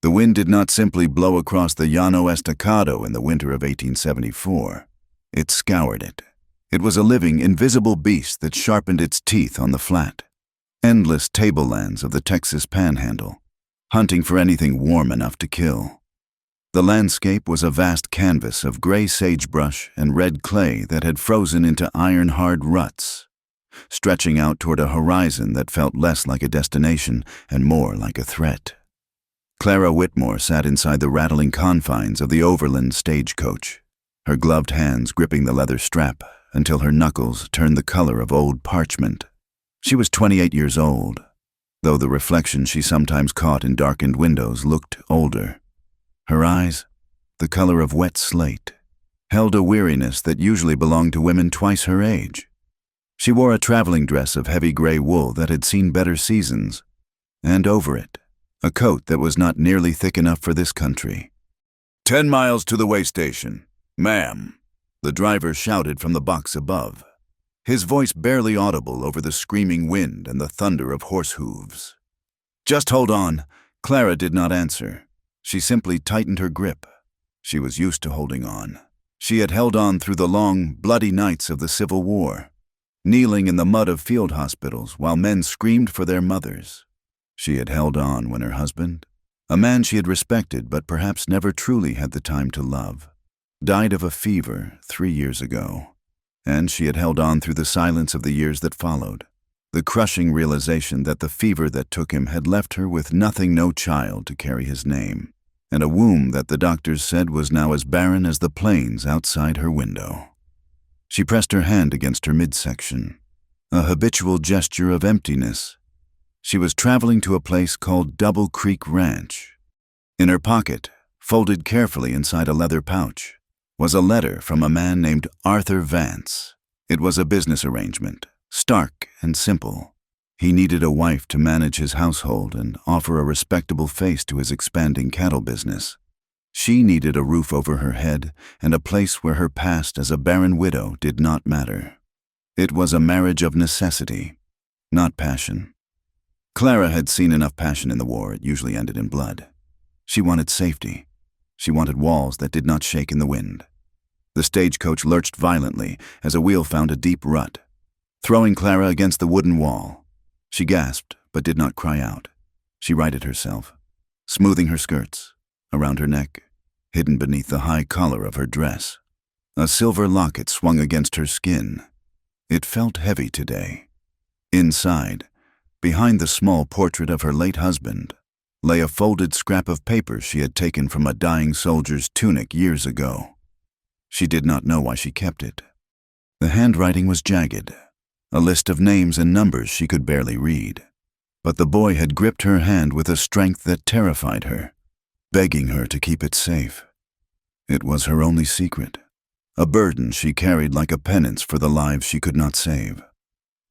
The wind did not simply blow across the Llano Estacado in the winter of 1874. It scoured it. It was a living, invisible beast that sharpened its teeth on the flat, endless tablelands of the Texas Panhandle, hunting for anything warm enough to kill. The landscape was a vast canvas of gray sagebrush and red clay that had frozen into iron-hard ruts, stretching out toward a horizon that felt less like a destination and more like a threat. Clara Whitmore sat inside the rattling confines of the Overland stagecoach, her gloved hands gripping the leather strap until her knuckles turned the color of old parchment. She was 28 years old, though the reflection she sometimes caught in darkened windows looked older. Her eyes, the color of wet slate, held a weariness that usually belonged to women twice her age. She wore a traveling dress of heavy gray wool that had seen better seasons, and over it, a coat that was not nearly thick enough for this country. 10 miles to the way station, ma'am, the driver shouted from the box above, his voice barely audible over the screaming wind and the thunder of horse hooves. Just hold on. Clara did not answer. She simply tightened her grip. She was used to holding on. She had held on through the long, bloody nights of the Civil War, kneeling in the mud of field hospitals while men screamed for their mothers. She had held on when her husband, a man she had respected but perhaps never truly had the time to love, died of a fever 3 years ago. And she had held on through the silence of the years that followed, the crushing realization that the fever that took him had left her with nothing, no child to carry his name, and a womb that the doctors said was now as barren as the plains outside her window. She pressed her hand against her midsection, a habitual gesture of emptiness. She was traveling to a place called Double Creek Ranch. In her pocket, folded carefully inside a leather pouch, was a letter from a man named Arthur Vance. It was a business arrangement, stark and simple. He needed a wife to manage his household and offer a respectable face to his expanding cattle business. She needed a roof over her head and a place where her past as a barren widow did not matter. It was a marriage of necessity, not passion. Clara had seen enough passion in the war. It usually ended in blood. She wanted safety. She wanted walls that did not shake in the wind. The stagecoach lurched violently as a wheel found a deep rut, throwing Clara against the wooden wall. She gasped, but did not cry out. She righted herself, smoothing her skirts, around her neck, hidden beneath the high collar of her dress. A silver locket swung against her skin. It felt heavy today. Inside, behind the small portrait of her late husband, lay a folded scrap of paper she had taken from a dying soldier's tunic years ago. She did not know why she kept it. The handwriting was jagged, a list of names and numbers she could barely read. But the boy had gripped her hand with a strength that terrified her, begging her to keep it safe. It was her only secret, a burden she carried like a penance for the lives she could not save.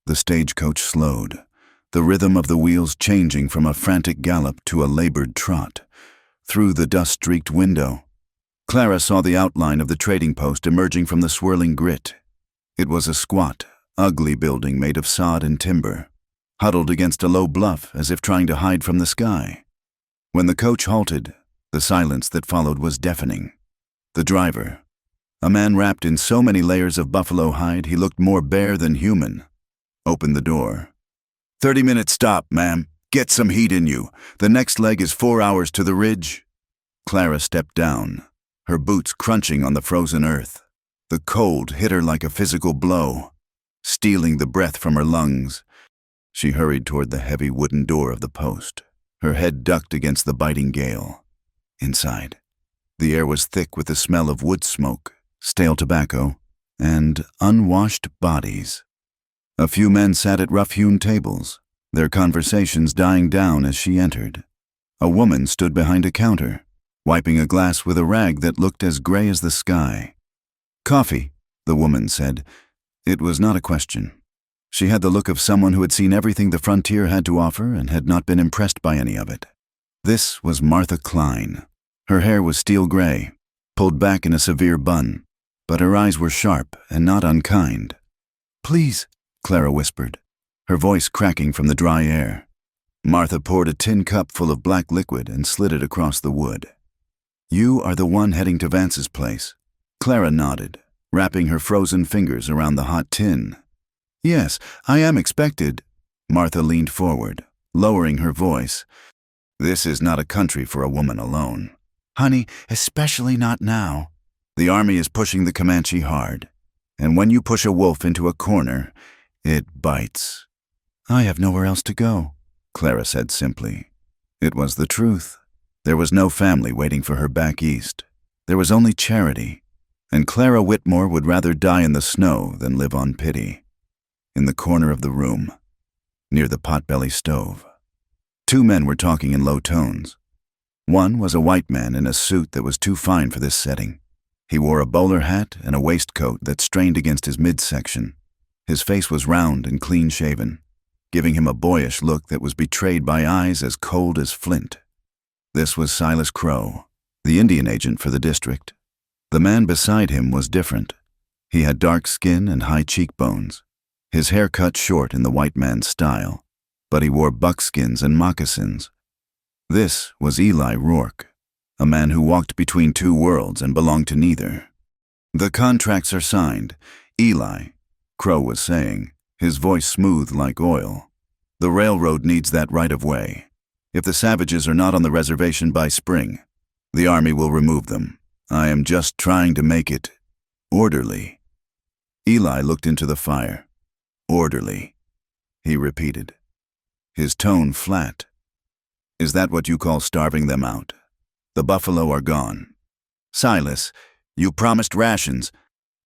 The stagecoach slowed, the rhythm of the wheels changing from a frantic gallop to a labored trot. Through the dust-streaked window, Clara saw the outline of the trading post emerging from the swirling grit. It was a squat, ugly building made of sod and timber, huddled against a low bluff as if trying to hide from the sky. When the coach halted, the silence that followed was deafening. The driver, a man wrapped in so many layers of buffalo hide he looked more bare than human, opened the door. 30-minute stop, ma'am. Get some heat in you. The next leg is 4 hours to the ridge. Clara stepped down, her boots crunching on the frozen earth. The cold hit her like a physical blow, stealing the breath from her lungs. She hurried toward the heavy wooden door of the post, her head ducked against the biting gale. Inside, the air was thick with the smell of wood smoke, stale tobacco, and unwashed bodies. A few men sat at rough-hewn tables, their conversations dying down as she entered. A woman stood behind a counter, wiping a glass with a rag that looked as gray as the sky. "Coffee," the woman said. It was not a question. She had the look of someone who had seen everything the frontier had to offer and had not been impressed by any of it. This was Martha Klein. Her hair was steel gray, pulled back in a severe bun, but her eyes were sharp and not unkind. "Please," Clara whispered, her voice cracking from the dry air. Martha poured a tin cup full of black liquid and slid it across the wood. "You are the one heading to Vance's place." Clara nodded, wrapping her frozen fingers around the hot tin. "Yes, I am expected." Martha leaned forward, lowering her voice. "This is not a country for a woman alone." "Honey, especially not now. The army is pushing the Comanche hard, and when you push a wolf into a corner, it bites." "I have nowhere else to go," Clara said simply. It was the truth. There was no family waiting for her back east. There was only charity, and Clara Whitmore would rather die in the snow than live on pity. In the corner of the room, near the potbelly stove, two men were talking in low tones. One was a white man in a suit that was too fine for this setting. He wore a bowler hat and a waistcoat that strained against his midsection. His face was round and clean-shaven, giving him a boyish look that was betrayed by eyes as cold as flint. This was Silas Crow, the Indian agent for the district. The man beside him was different. He had dark skin and high cheekbones, his hair cut short in the white man's style, but he wore buckskins and moccasins. This was Eli Rourke, a man who walked between two worlds and belonged to neither. "The contracts are signed, Eli," Crow was saying, his voice smooth like oil. "The railroad needs that right of way. If the savages are not on the reservation by spring, the army will remove them. I am just trying to make it orderly." Eli looked into the fire. "Orderly," he repeated, his tone flat. "Is that what you call starving them out? The buffalo are gone. Silas, you promised rations."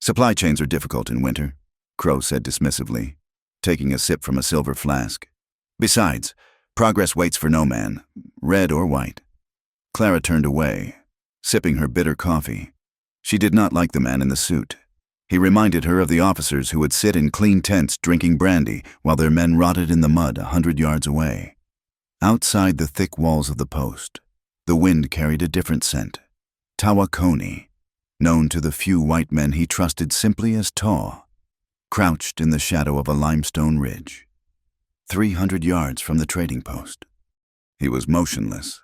"Supply chains are difficult in winter," Crow said dismissively, taking a sip from a silver flask. "Besides, progress waits for no man, red or white." Clara turned away, sipping her bitter coffee. She did not like the man in the suit. He reminded her of the officers who would sit in clean tents drinking brandy while their men rotted in the mud 100 yards away. Outside the thick walls of the post, the wind carried a different scent. Tawakoni, known to the few white men he trusted simply as Taw, crouched in the shadow of a limestone ridge, 300 yards from the trading post. He was motionless,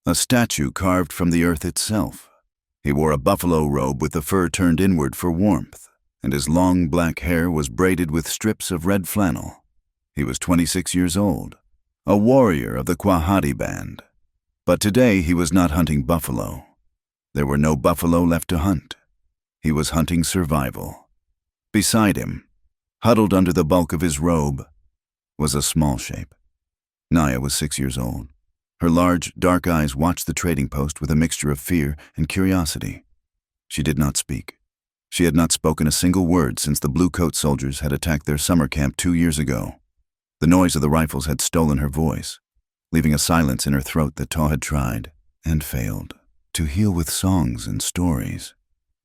a statue carved from the earth itself. He wore a buffalo robe with the fur turned inward for warmth, and his long black hair was braided with strips of red flannel. He was 26 years old, a warrior of the Quahati band. But today he was not hunting buffalo. There were no buffalo left to hunt. He was hunting survival. Beside him, huddled under the bulk of his robe, was a small shape. Naya was 6 years old. Her large, dark eyes watched the trading post with a mixture of fear and curiosity. She did not speak. She had not spoken a single word since the blue-coat soldiers had attacked their summer camp 2 years ago. The noise of the rifles had stolen her voice, leaving a silence in her throat that Taw had tried, and failed, to heal with songs and stories.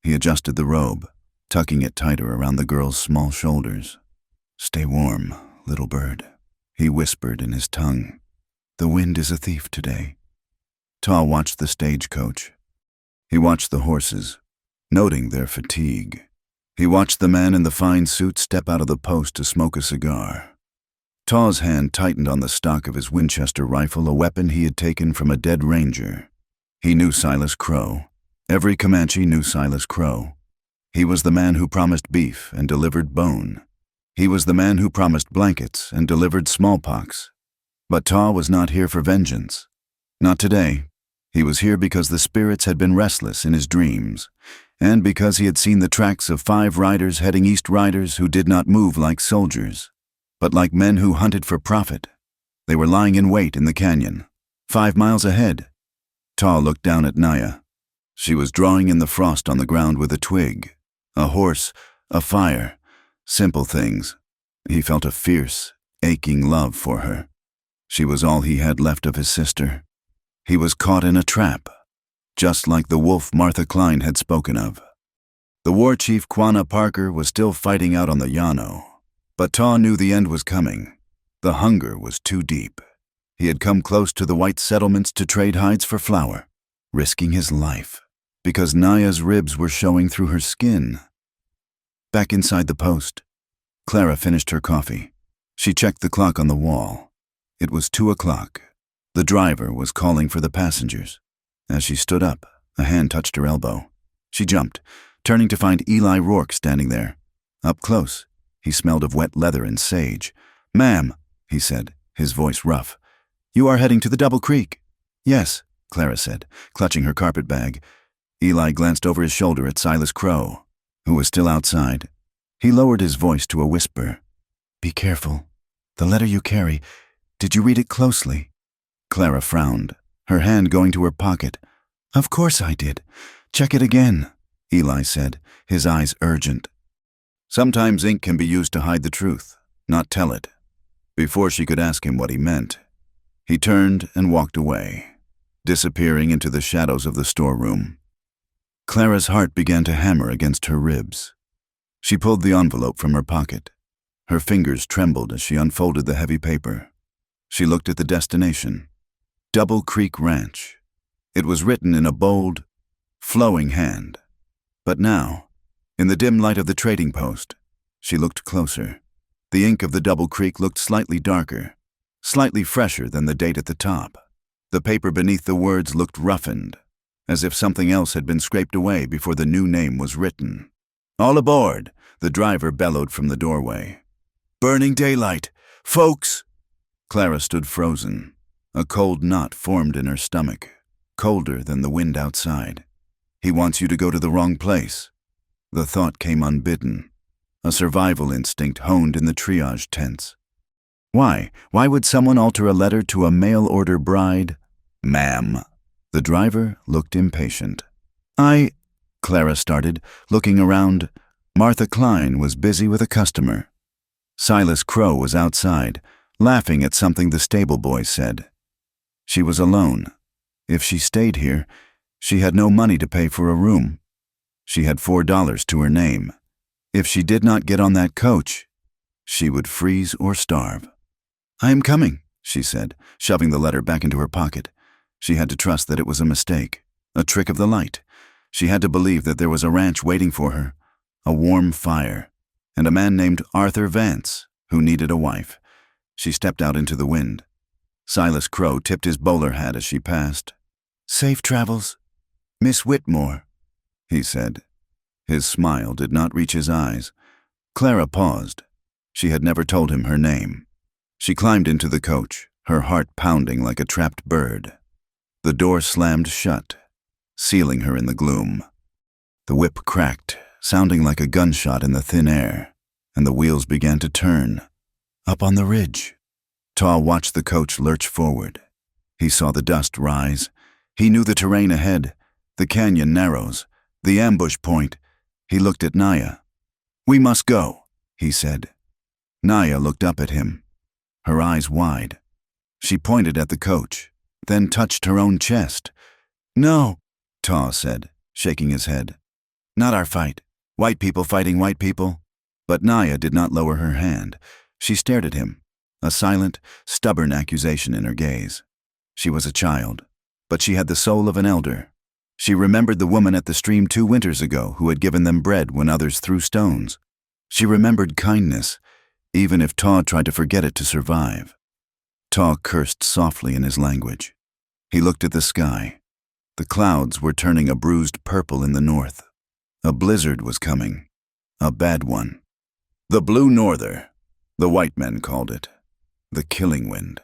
He adjusted the robe, tucking it tighter around the girl's small shoulders. "Stay warm, little bird," he whispered in his tongue. "The wind is a thief today." Taw watched the stagecoach. He watched the horses, noting their fatigue. He watched the man in the fine suit step out of the post to smoke a cigar. Taw's hand tightened on the stock of his Winchester rifle, a weapon he had taken from a dead ranger. He knew Silas Crow. Every Comanche knew Silas Crow. He was the man who promised beef and delivered bone. He was the man who promised blankets and delivered smallpox. But Taw was not here for vengeance. Not today. He was here because the spirits had been restless in his dreams, and because he had seen the tracks of 5 riders heading east, riders who did not move like soldiers, but like men who hunted for profit. They were lying in wait in the canyon, 5 miles ahead. Taw looked down at Naya. She was drawing in the frost on the ground with a twig, a horse, a fire, simple things. He felt a fierce, aching love for her. She was all he had left of his sister. He was caught in a trap, just like the wolf Martha Klein had spoken of. The war chief Quanah Parker was still fighting out on the Llano, but Taw knew the end was coming. The hunger was too deep. He had come close to the white settlements to trade hides for flour, risking his life, because Naya's ribs were showing through her skin. Back inside the post, Clara finished her coffee. She checked the clock on the wall. It was 2 o'clock. The driver was calling for the passengers. As she stood up, a hand touched her elbow. She jumped, turning to find Eli Rourke standing there. Up close, he smelled of wet leather and sage. "Ma'am," he said, his voice rough, "you are heading to the Double Creek?" "Yes," Clara said, clutching her carpet bag. Eli glanced over his shoulder at Silas Crow, who was still outside. He lowered his voice to a whisper. "Be careful. The letter you carry, did you read it closely?" Clara frowned, her hand going to her pocket. "Of course I did. Check it again," Eli said, his eyes urgent. Sometimes ink can be used to hide the truth, not tell it. Before she could ask him what he meant, he turned and walked away, disappearing into the shadows of the storeroom. Clara's heart began to hammer against her ribs. She pulled the envelope from her pocket. Her fingers trembled as she unfolded the heavy paper. She looked at the destination, Double Creek Ranch. It was written in a bold, flowing hand. But now, in the dim light of the trading post, she looked closer. The ink of the Double Creek looked slightly darker, slightly fresher than the date at the top. The paper beneath the words looked roughened, as if something else had been scraped away before the new name was written. "All aboard!" the driver bellowed from the doorway. "Burning daylight! Folks!" Clara stood frozen. A cold knot formed in her stomach, colder than the wind outside. "He wants you to go to the wrong place." The thought came unbidden, a survival instinct honed in the triage tents. Why? Why would someone alter a letter to a mail-order bride? "Ma'am." The driver looked impatient. Clara started, looking around. Martha Klein was busy with a customer. Silas Crow was outside, laughing at something the stable boy said. She was alone. If she stayed here, she had no money to pay for a room. She had $4 to her name. If she did not get on that coach, she would freeze or starve. "I am coming," she said, shoving the letter back into her pocket. She had to trust that it was a mistake, a trick of the light. She had to believe that there was a ranch waiting for her, a warm fire, and a man named Arthur Vance who needed a wife. She stepped out into the wind. Silas Crow tipped his bowler hat as she passed. "Safe travels, Miss Whitmore," he said. His smile did not reach his eyes. Clara paused. She had never told him her name. She climbed into the coach, her heart pounding like a trapped bird. The door slammed shut, sealing her in the gloom. The whip cracked, sounding like a gunshot in the thin air, and the wheels began to turn. Up on the ridge, Taw watched the coach lurch forward. He saw the dust rise. He knew the terrain ahead, the canyon narrows, the ambush point. He looked at Naya. "We must go," he said. Naya looked up at him, her eyes wide. She pointed at the coach, then touched her own chest. "No," Taw said, shaking his head. "Not our fight. White people fighting white people." But Naya did not lower her hand. She stared at him, a silent, stubborn accusation in her gaze. She was a child, but she had the soul of an elder. She remembered the woman at the stream 2 winters ago who had given them bread when others threw stones. She remembered kindness, even if Taw tried to forget it to survive. Taw cursed softly in his language. He looked at the sky. The clouds were turning a bruised purple in the north. A blizzard was coming, a bad one. The Blue Norther, the white men called it, the killing wind.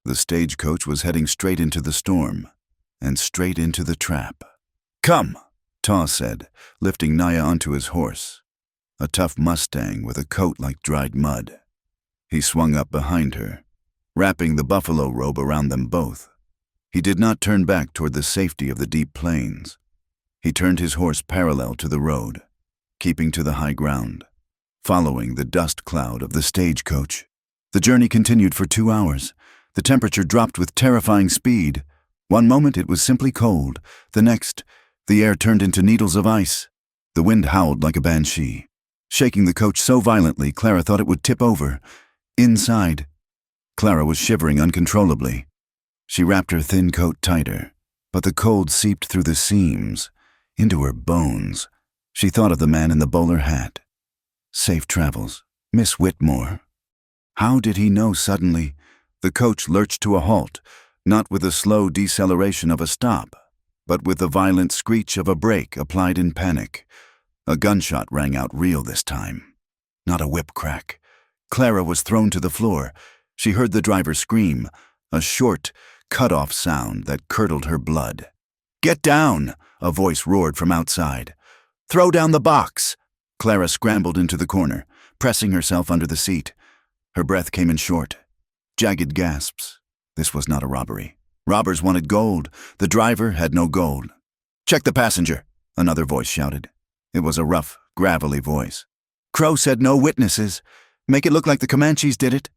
The stagecoach was heading straight into the storm, and straight into the trap. "Come," Taw said, lifting Naya onto his horse, a tough Mustang with a coat like dried mud. He swung up behind her, wrapping the buffalo robe around them both. He did not turn back toward the safety of the deep plains. He turned his horse parallel to the road, keeping to the high ground, following the dust cloud of the stagecoach. The journey continued for 2 hours. The temperature dropped with terrifying speed. One moment it was simply cold. The next, the air turned into needles of ice. The wind howled like a banshee, shaking the coach so violently Clara thought it would tip over. Inside, Clara was shivering uncontrollably. She wrapped her thin coat tighter, but the cold seeped through the seams, into her bones. She thought of the man in the bowler hat. Safe travels, Miss Whitmore. How did he know suddenly The coach lurched to a halt, not with the slow deceleration of a stop, but with the violent screech of a brake applied in panic. A gunshot rang out real this time. Not a whip crack. Clara was thrown to the floor. She heard the driver scream, a short, cut-off sound that curdled her blood. "Get down!" a voice roared from outside. "Throw down the box!" Clara scrambled into the corner, pressing herself under the seat. Her breath came in short. Jagged gasps. This was not a robbery. Robbers wanted gold. The driver had no gold. "Check the passenger," another voice shouted. It was a rough, gravelly voice. "Crow said no witnesses. Make it look like the Comanches did it."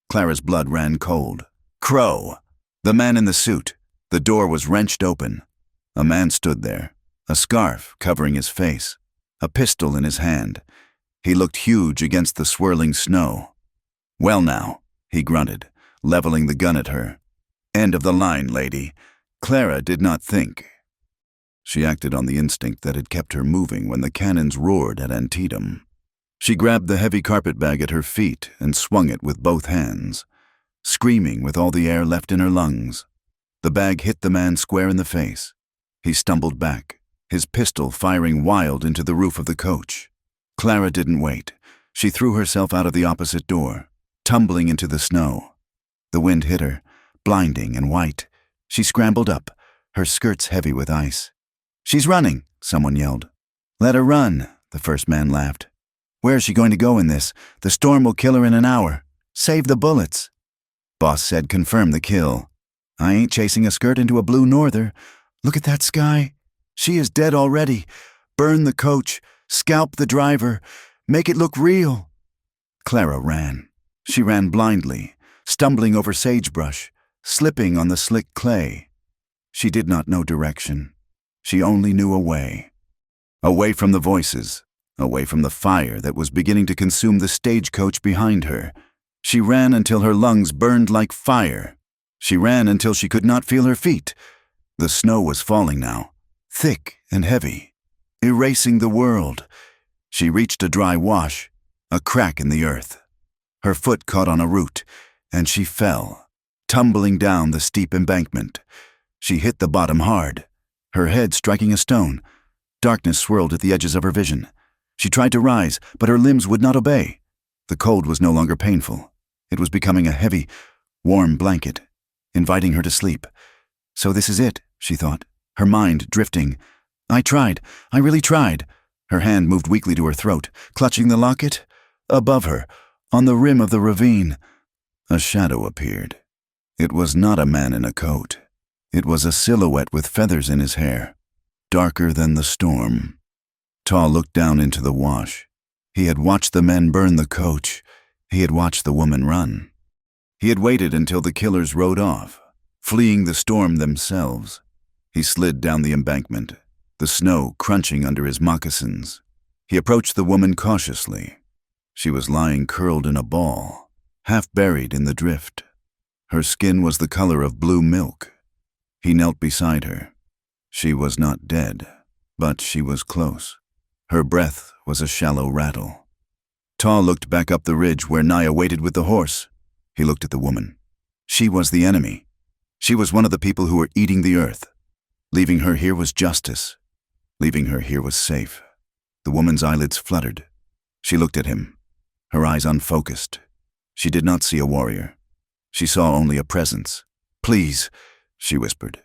Clara's blood ran cold. Crow! The man in the suit. The door was wrenched open. A man stood there, a scarf covering his face, a pistol in his hand. He looked huge against the swirling snow. "Well now," he grunted, leveling the gun at her. "End of the line, lady." Clara did not think. She acted on the instinct that had kept her moving when the cannons roared at Antietam. She grabbed the heavy carpetbag at her feet and swung it with both hands, screaming with all the air left in her lungs. The bag hit the man square in the face. He stumbled back, his pistol firing wild into the roof of the coach. Clara didn't wait. She threw herself out of the opposite door, tumbling into the snow. The wind hit her, blinding and white. She scrambled up, her skirts heavy with ice. "She's running," someone yelled. "Let her run," the first man laughed. "Where's she going to go in this? The storm will kill her in an hour. Save the bullets." Boss said confirm the kill. "I ain't chasing a skirt into a blue norther. Look at that sky. She is dead already. Burn the coach. Scalp the driver. Make it look real." Clara ran. She ran blindly, stumbling over sagebrush, slipping on the slick clay. She did not know direction. She only knew a way. Away from the voices, away from the fire that was beginning to consume the stagecoach behind her. She ran until her lungs burned like fire. She ran until she could not feel her feet. The snow was falling now, thick and heavy, erasing the world. She reached a dry wash, a crack in the earth. Her foot caught on a root, and she fell, tumbling down the steep embankment. She hit the bottom hard, her head striking a stone. Darkness swirled at the edges of her vision. She tried to rise, but her limbs would not obey. The cold was no longer painful. It was becoming a heavy, warm blanket, inviting her to sleep. So this is it, she thought, her mind drifting. I really tried. Her hand moved weakly to her throat, clutching the locket. Above her, on the rim of the ravine, a shadow appeared. It was not a man in a coat. It was a silhouette with feathers in his hair, darker than the storm. Taw looked down into the wash. He had watched the men burn the coach. He had watched the woman run. He had waited until the killers rode off, fleeing the storm themselves. He slid down the embankment, the snow crunching under his moccasins. He approached the woman cautiously. She was lying curled in a ball, half buried in the drift. Her skin was the color of blue milk. He knelt beside her. She was not dead, but she was close. Her breath was a shallow rattle. Taw looked back up the ridge where Naya waited with the horse. He looked at the woman. She was the enemy. She was one of the people who were eating the earth. Leaving her here was justice. Leaving her here was safe. The woman's eyelids fluttered. She looked at him, her eyes unfocused. She did not see a warrior. She saw only a presence. "Please," she whispered.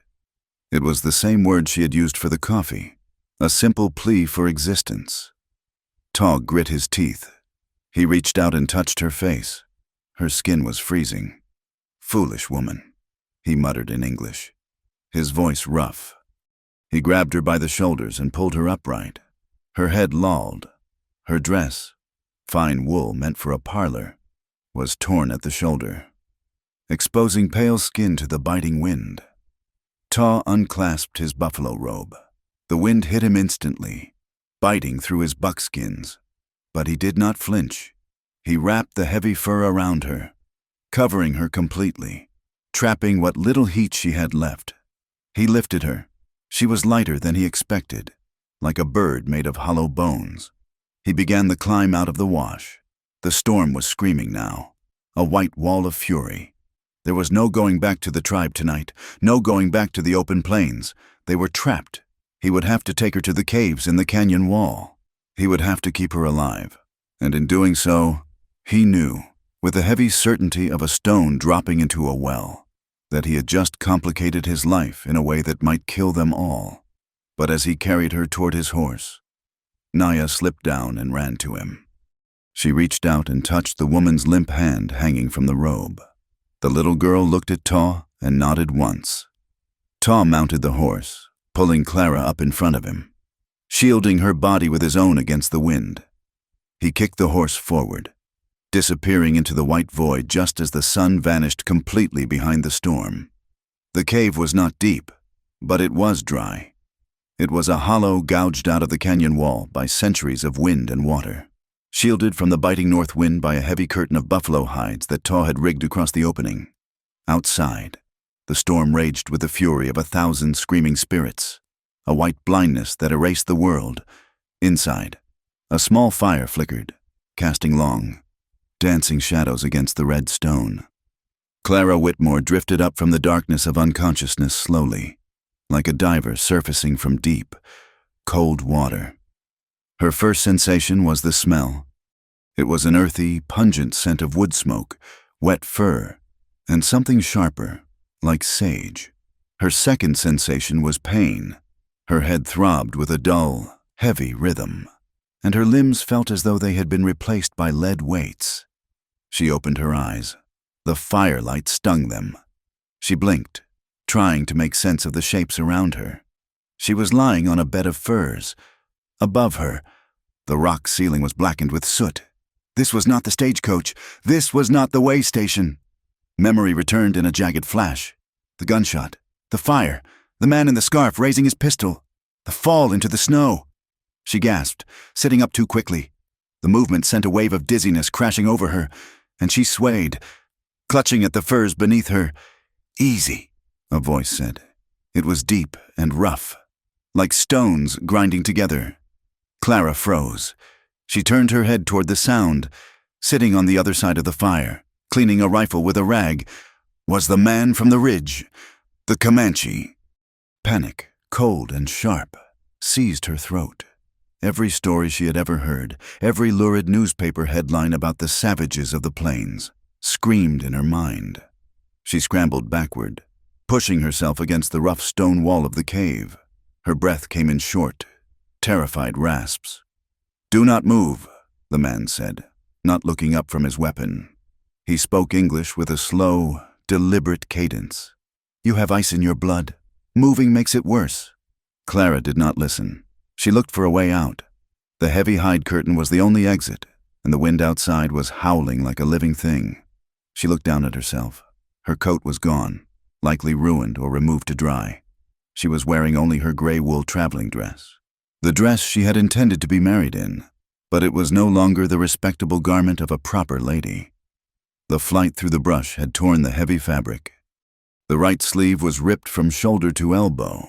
It was the same word she had used for the coffee, a simple plea for existence. Taw grit his teeth. He reached out and touched her face. Her skin was freezing. "Foolish woman," he muttered in English, his voice rough. He grabbed her by the shoulders and pulled her upright. Her head lolled. Her dress, fine wool meant for a parlor, was torn at the shoulder, exposing pale skin to the biting wind. Taw unclasped his buffalo robe. The wind hit him instantly, biting through his buckskins. But he did not flinch. He wrapped the heavy fur around her, covering her completely, trapping what little heat she had left. He lifted her. She was lighter than he expected, like a bird made of hollow bones. He began the climb out of the wash. The storm was screaming now, a white wall of fury. There was no going back to the tribe tonight, no going back to the open plains. They were trapped. He would have to take her to the caves in the canyon wall. He would have to keep her alive. And in doing so, he knew, with the heavy certainty of a stone dropping into a well, that he had just complicated his life in a way that might kill them all. But as he carried her toward his horse, Naya slipped down and ran to him. She reached out and touched the woman's limp hand hanging from the robe. The little girl looked at Taw and nodded once. Taw mounted the horse, pulling Clara up in front of him, shielding her body with his own against the wind. He kicked the horse forward, disappearing into the white void just as the sun vanished completely behind the storm. The cave was not deep, but it was dry. It was a hollow gouged out of the canyon wall by centuries of wind and water, shielded from the biting north wind by a heavy curtain of buffalo hides that Taw had rigged across the opening. Outside, the storm raged with the fury of 1,000 screaming spirits, a white blindness that erased the world. Inside, a small fire flickered, casting long, dancing shadows against the red stone. Clara Whitmore drifted up from the darkness of unconsciousness slowly, like a diver surfacing from deep, cold water. Her first sensation was the smell. It was an earthy, pungent scent of wood smoke, wet fur, and something sharper, like sage. Her second sensation was pain. Her head throbbed with a dull, heavy rhythm, and her limbs felt as though they had been replaced by lead weights. She opened her eyes. The firelight stung them. She blinked, trying to make sense of the shapes around her. She was lying on a bed of furs. Above her, the rock ceiling was blackened with soot. This was not the stagecoach. This was not the way station. Memory returned in a jagged flash. The gunshot, the fire, the man in the scarf raising his pistol, the fall into the snow. She gasped, sitting up too quickly. The movement sent a wave of dizziness crashing over her, and she swayed, clutching at the furs beneath her. "Easy," a voice said. It was deep and rough, like stones grinding together. Clara froze. She turned her head toward the sound. Sitting on the other side of the fire, cleaning a rifle with a rag, was the man from the ridge, the Comanche. Panic, cold and sharp, seized her throat. Every story she had ever heard, every lurid newspaper headline about the savages of the plains, screamed in her mind. She scrambled backward, pushing herself against the rough stone wall of the cave. Her breath came in short, terrified rasps. "Do not move," the man said, not looking up from his weapon. He spoke English with a slow, deliberate cadence. "You have ice in your blood. Moving makes it worse." Clara did not listen. She looked for a way out. The heavy hide curtain was the only exit, and the wind outside was howling like a living thing. She looked down at herself. Her coat was gone, likely ruined or removed to dry. She was wearing only her gray wool traveling dress, the dress she had intended to be married in, but it was no longer the respectable garment of a proper lady. The flight through the brush had torn the heavy fabric. The right sleeve was ripped from shoulder to elbow,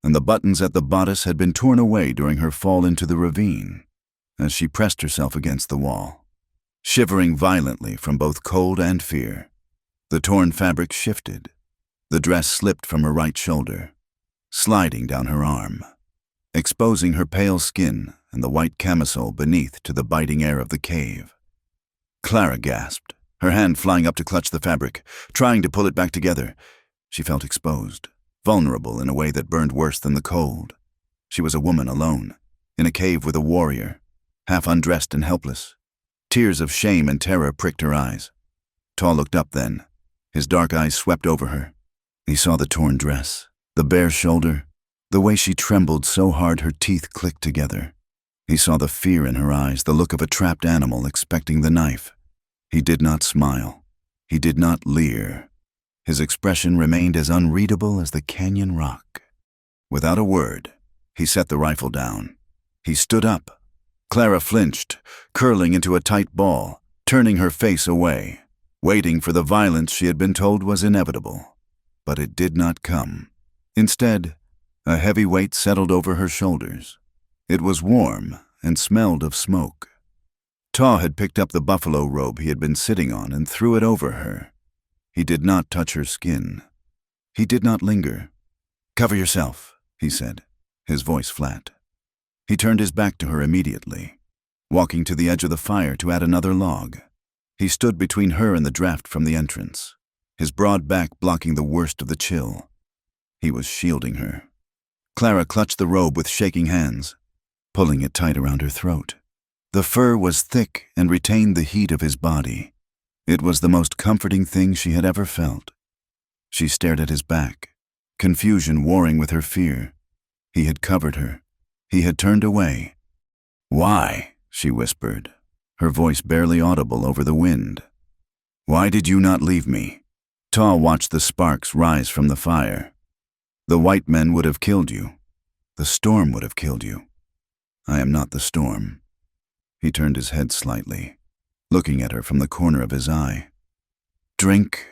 and the buttons at the bodice had been torn away during her fall into the ravine, as she pressed herself against the wall, shivering violently from both cold and fear. The torn fabric shifted. The dress slipped from her right shoulder, sliding down her arm, exposing her pale skin and the white camisole beneath to the biting air of the cave. Clara gasped, her hand flying up to clutch the fabric, trying to pull it back together. She felt exposed, vulnerable in a way that burned worse than the cold. She was a woman alone, in a cave with a warrior, half undressed and helpless. Tears of shame and terror pricked her eyes. Taw looked up then. His dark eyes swept over her. He saw the torn dress, the bare shoulder, the way she trembled so hard her teeth clicked together. He saw the fear in her eyes, the look of a trapped animal expecting the knife. He did not smile. He did not leer. His expression remained as unreadable as the canyon rock. Without a word, he set the rifle down. He stood up. Clara flinched, curling into a tight ball, turning her face away, waiting for the violence she had been told was inevitable. But it did not come. Instead, a heavy weight settled over her shoulders. It was warm and smelled of smoke. Taw had picked up the buffalo robe he had been sitting on and threw it over her. He did not touch her skin. He did not linger. "Cover yourself," he said, his voice flat. He turned his back to her immediately, walking to the edge of the fire to add another log. He stood between her and the draft from the entrance, his broad back blocking the worst of the chill. He was shielding her. Clara clutched the robe with shaking hands, pulling it tight around her throat. The fur was thick and retained the heat of his body. It was the most comforting thing she had ever felt. She stared at his back, confusion warring with her fear. He had covered her. He had turned away. "Why?" she whispered, her voice barely audible over the wind. "Why did you not leave me?" Ta watched the sparks rise from the fire. "The white men would have killed you. The storm would have killed you. I am not the storm." He turned his head slightly, looking at her from the corner of his eye. "Drink."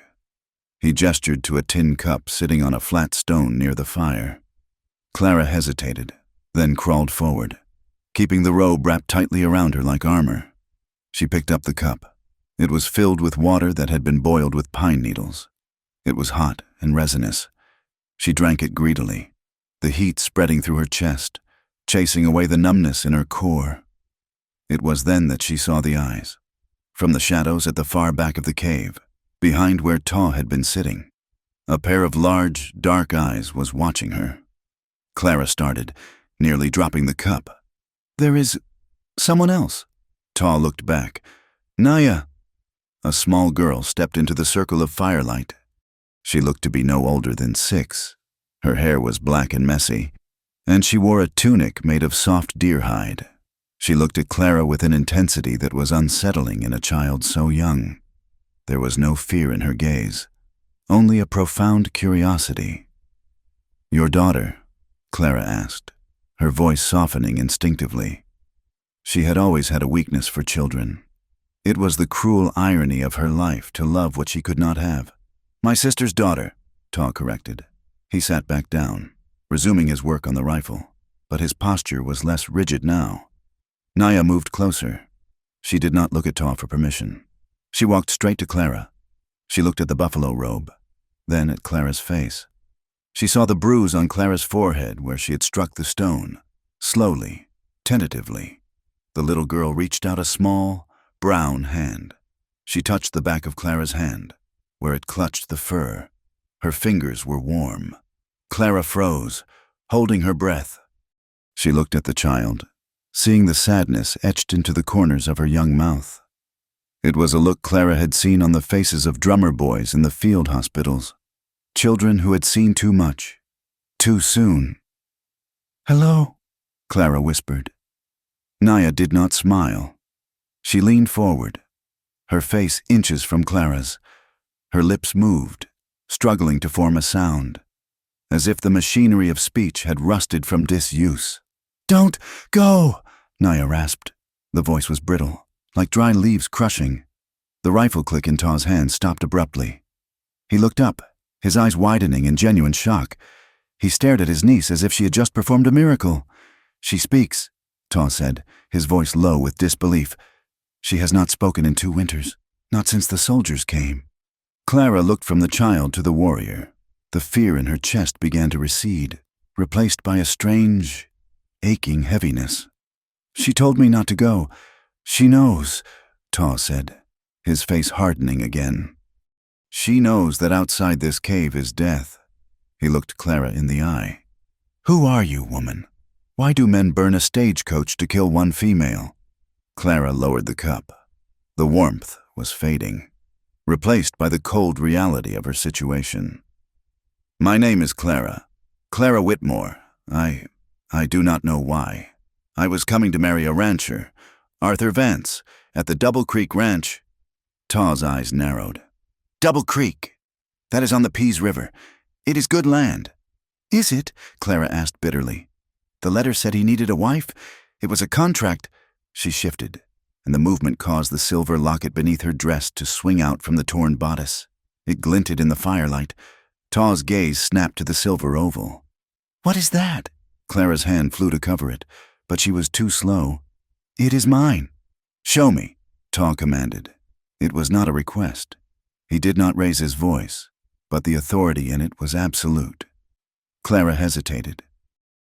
He gestured to a tin cup sitting on a flat stone near the fire. Clara hesitated, then crawled forward, keeping the robe wrapped tightly around her like armor. She picked up the cup. It was filled with water that had been boiled with pine needles. It was hot and resinous. She drank it greedily, the heat spreading through her chest, chasing away the numbness in her core. It was then that she saw the eyes, from the shadows at the far back of the cave, behind where Ta had been sitting. A pair of large, dark eyes was watching her. Clara started, nearly dropping the cup. "There is someone else." Ta looked back. "Naya." A small girl stepped into the circle of firelight. She looked to be no older than 6. Her hair was black and messy, and she wore a tunic made of soft deer hide. She looked at Clara with an intensity that was unsettling in a child so young. There was no fear in her gaze, only a profound curiosity. "Your daughter?" Clara asked, her voice softening instinctively. She had always had a weakness for children. It was the cruel irony of her life to love what she could not have. "My sister's daughter," Ta corrected. He sat back down, resuming his work on the rifle, but his posture was less rigid now. Naya moved closer. She did not look at Ta for permission. She walked straight to Clara. She looked at the buffalo robe, then at Clara's face. She saw the bruise on Clara's forehead where she had struck the stone. Slowly, tentatively, the little girl reached out a small, brown hand. She touched the back of Clara's hand, where it clutched the fur. Her fingers were warm. Clara froze, holding her breath. She looked at the child, seeing the sadness etched into the corners of her young mouth. It was a look Clara had seen on the faces of drummer boys in the field hospitals, children who had seen too much, too soon. "Hello," Clara whispered. Naya did not smile. She leaned forward, her face inches from Clara's. Her lips moved, struggling to form a sound, as if the machinery of speech had rusted from disuse. "Don't go," Naya rasped. The voice was brittle, like dry leaves crushing. The rifle click in Ta's hand stopped abruptly. He looked up, his eyes widening in genuine shock. He stared at his niece as if she had just performed a miracle. "She speaks," Ta said, his voice low with disbelief. "She has not spoken in 2 winters, not since the soldiers came." Clara looked from the child to the warrior. The fear in her chest began to recede, replaced by a strange, aching heaviness. "She told me not to go. She knows," Ta said, his face hardening again. "She knows that outside this cave is death." He looked Clara in the eye. "Who are you, woman? Why do men burn a stagecoach to kill one female?" Clara lowered the cup. The warmth was fading, replaced by the cold reality of her situation. "My name is Clara. Clara Whitmore. I do not know why. I was coming to marry a rancher, Arthur Vance, at the Double Creek Ranch." Ta's eyes narrowed. "Double Creek. That is on the Pease River. It is good land." "Is it?" Clara asked bitterly. "The letter said he needed a wife. It was a contract." She shifted, and the movement caused the silver locket beneath her dress to swing out from the torn bodice. It glinted in the firelight. Ta's gaze snapped to the silver oval. "What is that?" Clara's hand flew to cover it, but she was too slow. "It is mine." "Show me," Ta commanded. It was not a request. He did not raise his voice, but the authority in it was absolute. Clara hesitated.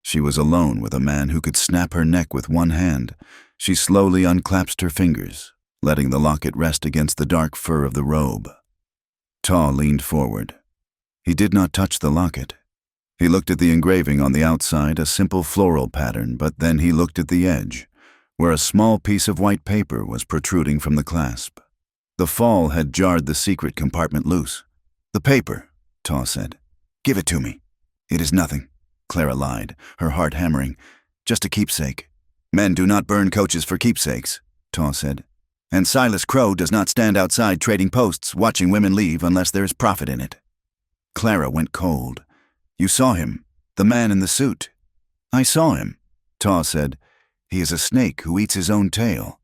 She was alone with a man who could snap her neck with one hand. She slowly unclasped her fingers, letting the locket rest against the dark fur of the robe. Ta leaned forward. He did not touch the locket. He looked at the engraving on the outside, a simple floral pattern, but then he looked at the edge, where a small piece of white paper was protruding from the clasp. The fall had jarred the secret compartment loose. "The paper," Ta said. "Give it to me." "It is nothing," Clara lied, her heart hammering. "Just a keepsake." "Men do not burn coaches for keepsakes," Ta said. "And Silas Crow does not stand outside trading posts, watching women leave unless there is profit in it." Clara went cold. "You saw him, the man in the suit." "I saw him," Ta said. "He is a snake who eats his own tail.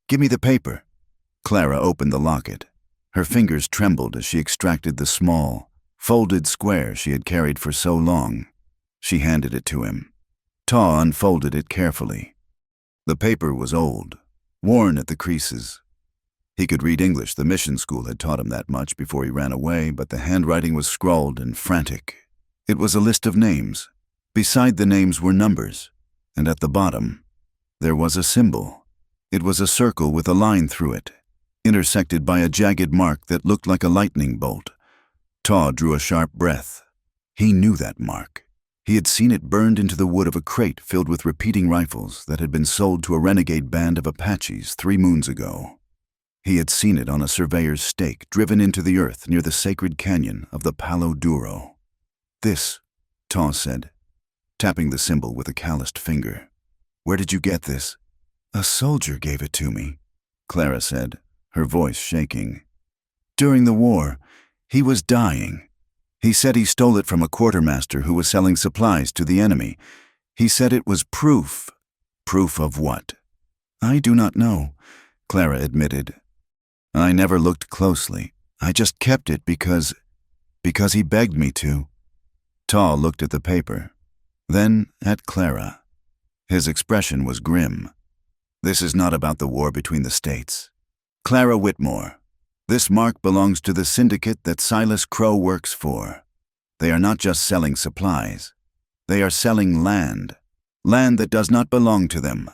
Give me the paper." Clara opened the locket. Her fingers trembled as she extracted the small, folded square she had carried for so long. She handed it to him. Ta unfolded it carefully. The paper was old, worn at the creases. He could read English. The mission school had taught him that much before he ran away, but the handwriting was scrawled and frantic. It was a list of names. Beside the names were numbers, and at the bottom, there was a symbol. It was a circle with a line through it, intersected by a jagged mark that looked like a lightning bolt. Ta drew a sharp breath. He knew that mark. He had seen it burned into the wood of a crate filled with repeating rifles that had been sold to a renegade band of Apaches 3 moons ago. He had seen it on a surveyor's stake driven into the earth near the sacred canyon of the Palo Duro. "This," Ta said, tapping the symbol with a calloused finger. "Where did you get this?" "A soldier gave it to me," Clara said, her voice shaking. "During the war, he was dying. He said he stole it from a quartermaster who was selling supplies to the enemy. He said it was proof." "Proof of what?" "I do not know," Clara admitted. "I never looked closely. I just kept it because he begged me to." Ta looked at the paper, then at Clara. His expression was grim. "This is not about the war between the states. Clara Whitmore, this mark belongs to the syndicate that Silas Crow works for. They are not just selling supplies. They are selling land. Land that does not belong to them.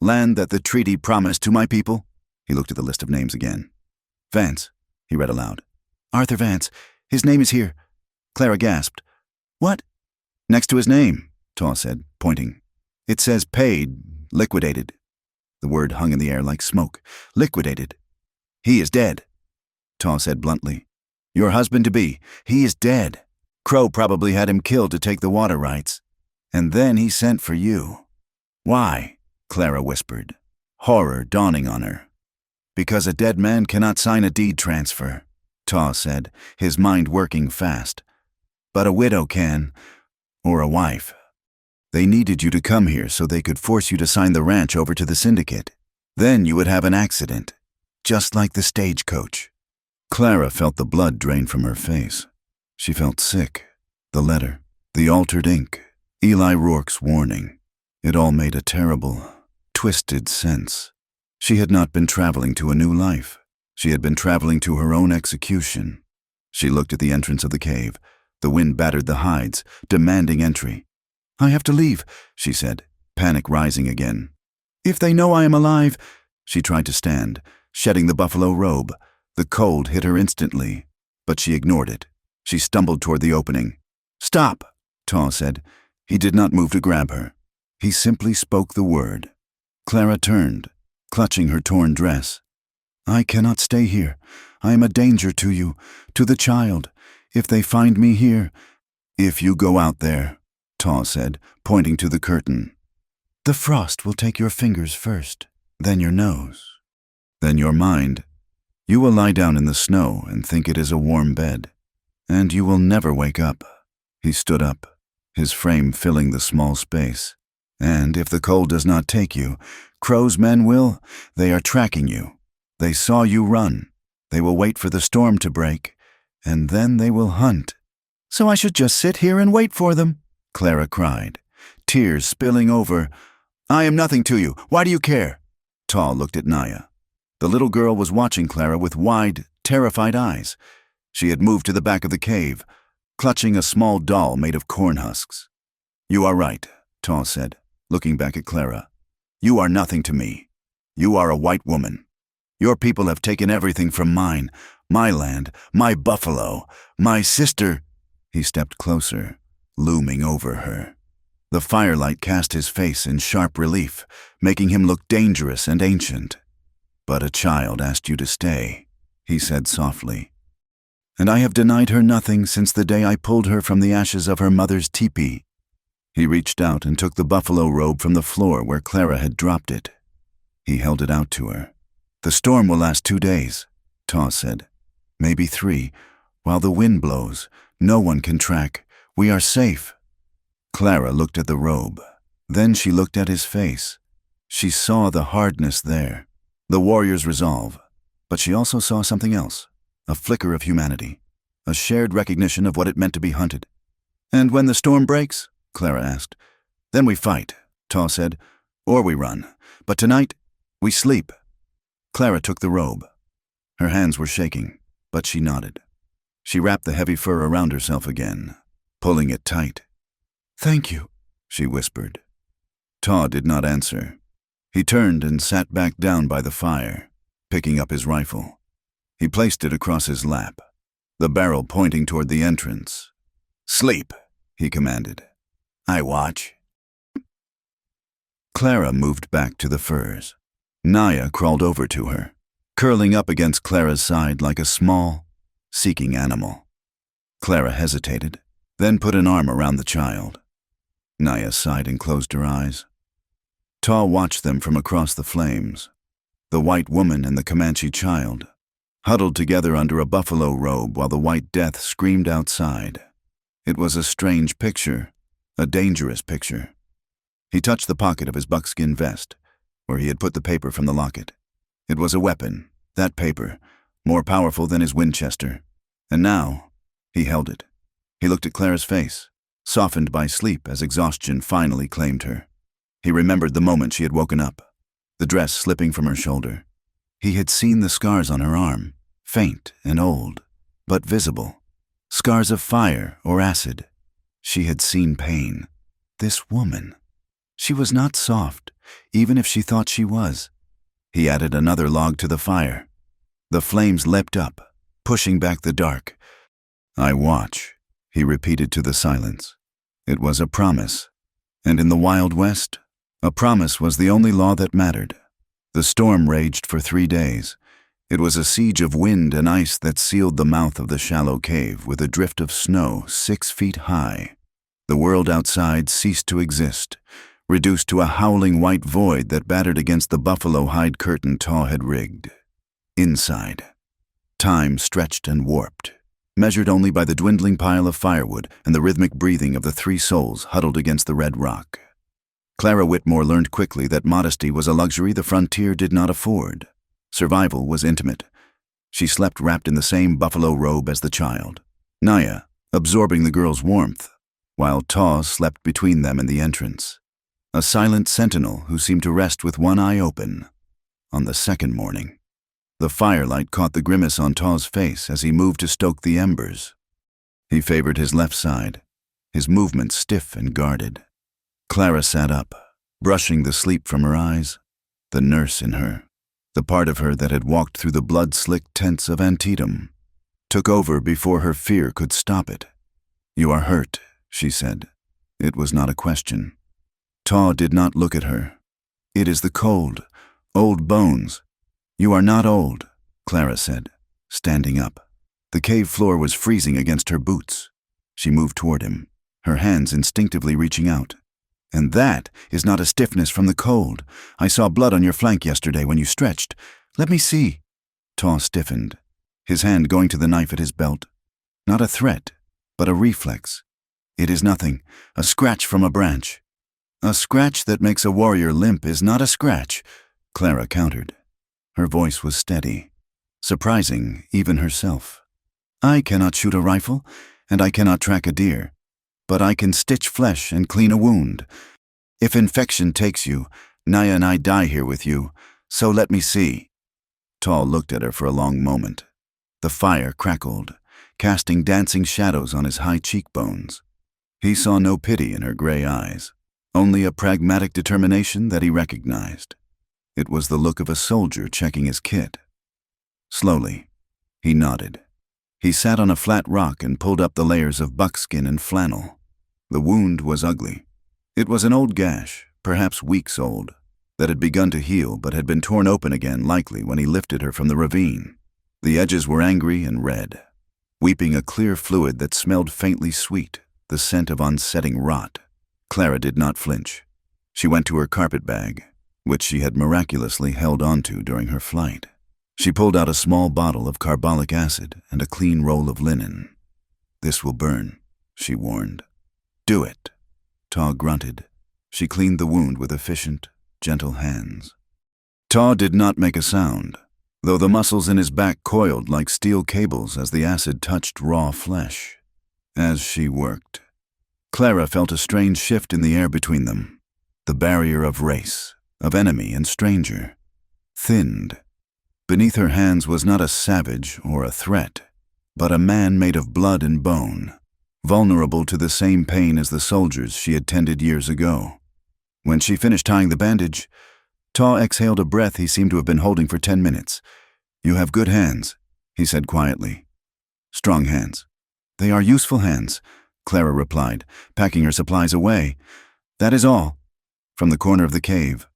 Land that the treaty promised to my people." He looked at the list of names again. "Vance," he read aloud. "Arthur Vance. His name is here." Clara gasped. "What?" "Next to his name," Ta said, pointing. "It says paid, liquidated." The word hung in the air like smoke. "Liquidated. He is dead," Ta said bluntly. "Your husband-to-be, he is dead. Crow probably had him killed to take the water rights. And then he sent for you." "Why?" Clara whispered, horror dawning on her. "Because a dead man cannot sign a deed transfer," Ta said, his mind working fast. "But a widow can, or a wife. They needed you to come here so they could force you to sign the ranch over to the syndicate. Then you would have an accident, just like the stagecoach." Clara felt the blood drain from her face. She felt sick. The letter, the altered ink, Eli Rourke's warning. It all made a terrible, twisted sense. She had not been traveling to a new life. She had been traveling to her own execution. She looked at the entrance of the cave. The wind battered the hides, demanding entry. "I have to leave," she said, panic rising again. "If they know I am alive—" She tried to stand, shedding the buffalo robe. The cold hit her instantly, but she ignored it. She stumbled toward the opening. "Stop," Ta said. He did not move to grab her. He simply spoke the word. Clara turned, clutching her torn dress. "I cannot stay here. I am a danger to you, to the child. If they find me here—" "If you go out there," Ta said, pointing to the curtain, "the frost will take your fingers first, then your nose, then your mind. You will lie down in the snow and think it is a warm bed, and you will never wake up." He stood up, his frame filling the small space. "And if the cold does not take you, Crow's men will. They are tracking you. They saw you run. They will wait for the storm to break, and then they will hunt." "So I should just sit here and wait for them," Clara cried, tears spilling over. "I am nothing to you. Why do you care?" Ta looked at Naya. The little girl was watching Clara with wide, terrified eyes. She had moved to the back of the cave, clutching a small doll made of corn husks. "You are right," Taw said, looking back at Clara. "You are nothing to me. You are a white woman. Your people have taken everything from mine, my land, my buffalo, my sister." He stepped closer, looming over her. The firelight cast his face in sharp relief, making him look dangerous and ancient. "But a child asked you to stay," he said softly. "And I have denied her nothing since the day I pulled her from the ashes of her mother's teepee." He reached out and took the buffalo robe from the floor where Clara had dropped it. He held it out to her. "The storm will last 2 days," Taw said. "Maybe 3. While the wind blows, no one can track. We are safe." Clara looked at the robe. Then she looked at his face. She saw the hardness there, the warrior's resolve. But she also saw something else, a flicker of humanity, a shared recognition of what it meant to be hunted. "And when the storm breaks?" Clara asked. "Then we fight," Taw said, "or we run. But tonight, we sleep." Clara took the robe. Her hands were shaking, but she nodded. She wrapped the heavy fur around herself again, pulling it tight. "Thank you," she whispered. Taw did not answer. He turned and sat back down by the fire, picking up his rifle. He placed it across his lap, the barrel pointing toward the entrance. "Sleep," he commanded. "I watch." Clara moved back to the furs. Naya crawled over to her, curling up against Clara's side like a small, seeking animal. Clara hesitated, then put an arm around the child. Naya sighed and closed her eyes. Taw watched them from across the flames, the white woman and the Comanche child, huddled together under a buffalo robe while the white death screamed outside. It was a strange picture, a dangerous picture. He touched the pocket of his buckskin vest, where he had put the paper from the locket. It was a weapon, that paper, more powerful than his Winchester. And now, he held it. He looked at Clara's face, softened by sleep as exhaustion finally claimed her. He remembered the moment she had woken up, the dress slipping from her shoulder. He had seen the scars on her arm, faint and old, but visible. Scars of fire or acid. She had seen pain. This woman. She was not soft, even if she thought she was. He added another log to the fire. The flames leapt up, pushing back the dark. "I watch," he repeated to the silence. It was a promise. And in the Wild West, a promise was the only law that mattered. The storm raged for 3 days. It was a siege of wind and ice that sealed the mouth of the shallow cave with a drift of snow 6 feet high. The world outside ceased to exist, reduced to a howling white void that battered against the buffalo hide curtain Taw had rigged. Inside, time stretched and warped, measured only by the dwindling pile of firewood and the rhythmic breathing of the 3 souls huddled against the red rock. Clara Whitmore learned quickly that modesty was a luxury the frontier did not afford. Survival was intimate. She slept wrapped in the same buffalo robe as the child, Naya absorbing the girl's warmth, while Taw slept between them and the entrance, a silent sentinel who seemed to rest with one eye open. On the second morning, the firelight caught the grimace on Taw's face as he moved to stoke the embers. He favored his left side, his movements stiff and guarded. Clara sat up, brushing the sleep from her eyes. The nurse in her, the part of her that had walked through the blood-slicked tents of Antietam, took over before her fear could stop it. "You are hurt," she said. It was not a question. Taw did not look at her. "It is the cold, old bones." "You are not old," Clara said, standing up. The cave floor was freezing against her boots. She moved toward him, her hands instinctively reaching out. "And that is not a stiffness from the cold. I saw blood on your flank yesterday when you stretched. Let me see." Taw stiffened, his hand going to the knife at his belt. Not a threat, but a reflex. "It is nothing, a scratch from a branch." "A scratch that makes a warrior limp is not a scratch," Clara countered. Her voice was steady, surprising even herself. "I cannot shoot a rifle, and I cannot track a deer. But I can stitch flesh and clean a wound. If infection takes you, Naya and I die here with you, so let me see." Taw looked at her for a long moment. The fire crackled, casting dancing shadows on his high cheekbones. He saw no pity in her gray eyes, only a pragmatic determination that he recognized. It was the look of a soldier checking his kit. Slowly, he nodded. He sat on a flat rock and pulled up the layers of buckskin and flannel. The wound was ugly. It was an old gash, perhaps weeks old, that had begun to heal but had been torn open again likely when he lifted her from the ravine. The edges were angry and red, weeping a clear fluid that smelled faintly sweet, the scent of unsetting rot. Clara did not flinch. She went to her carpet bag, which she had miraculously held onto during her flight. She pulled out a small bottle of carbolic acid and a clean roll of linen. "This will burn," she warned. "Do it," Taw grunted. She cleaned the wound with efficient, gentle hands. Taw did not make a sound, though the muscles in his back coiled like steel cables as the acid touched raw flesh. As she worked, Clara felt a strange shift in the air between them. The barrier of race, of enemy and stranger, thinned. Beneath her hands was not a savage or a threat, but a man made of blood and bone, vulnerable to the same pain as the soldiers she had tended years ago. When she finished tying the bandage, Taw exhaled a breath he seemed to have been holding for 10 minutes. "You have good hands," he said quietly. "Strong hands." "They are useful hands," Clara replied, packing her supplies away. "That is all." From the corner of the cave,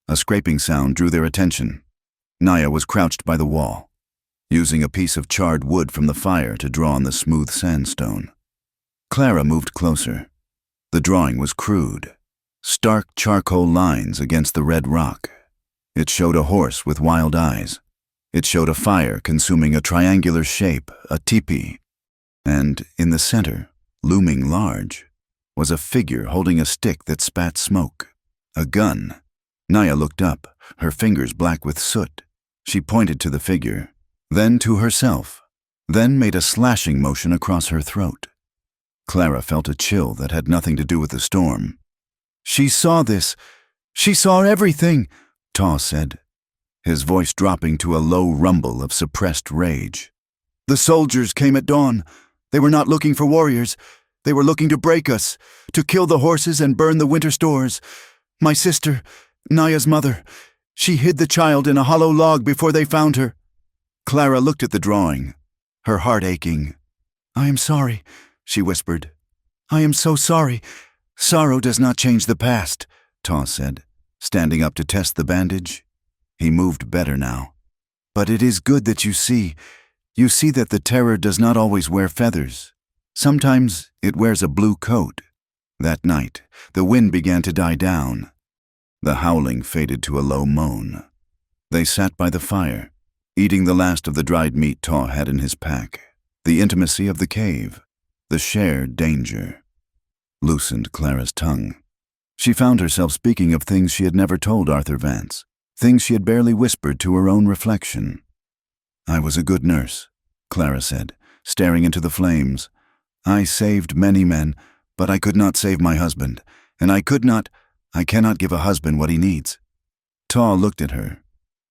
a scraping sound drew their attention. Naya was crouched by the wall, using a piece of charred wood from the fire to draw on the smooth sandstone. Clara moved closer. The drawing was crude, stark charcoal lines against the red rock. It showed a horse with wild eyes. It showed a fire consuming a triangular shape, a teepee. And in the center, looming large, was a figure holding a stick that spat smoke. A gun. Naya looked up, her fingers black with soot. She pointed to the figure, then to herself, then made a slashing motion across her throat. Clara felt a chill that had nothing to do with the storm. "She saw this. She saw everything," Taw said, his voice dropping to a low rumble of suppressed rage. "The soldiers came at dawn. They were not looking for warriors. They were looking to break us, to kill the horses and burn the winter stores. My sister, Naya's mother, she hid the child in a hollow log before they found her." Clara looked at the drawing, her heart aching. "I am sorry," she whispered. "I am so sorry." "Sorrow does not change the past," Taw said, standing up to test the bandage. He moved better now. "But it is good that you see. You see that the terror does not always wear feathers. Sometimes it wears a blue coat." That night, the wind began to die down. The howling faded to a low moan. They sat by the fire, eating the last of the dried meat Taw had in his pack. The intimacy of the cave, the shared danger, loosened Clara's tongue. She found herself speaking of things she had never told Arthur Vance, things she had barely whispered to her own reflection. "I was a good nurse," Clara said, staring into the flames. "I saved many men, but I could not save my husband, and I cannot give a husband what he needs." Taw looked at her.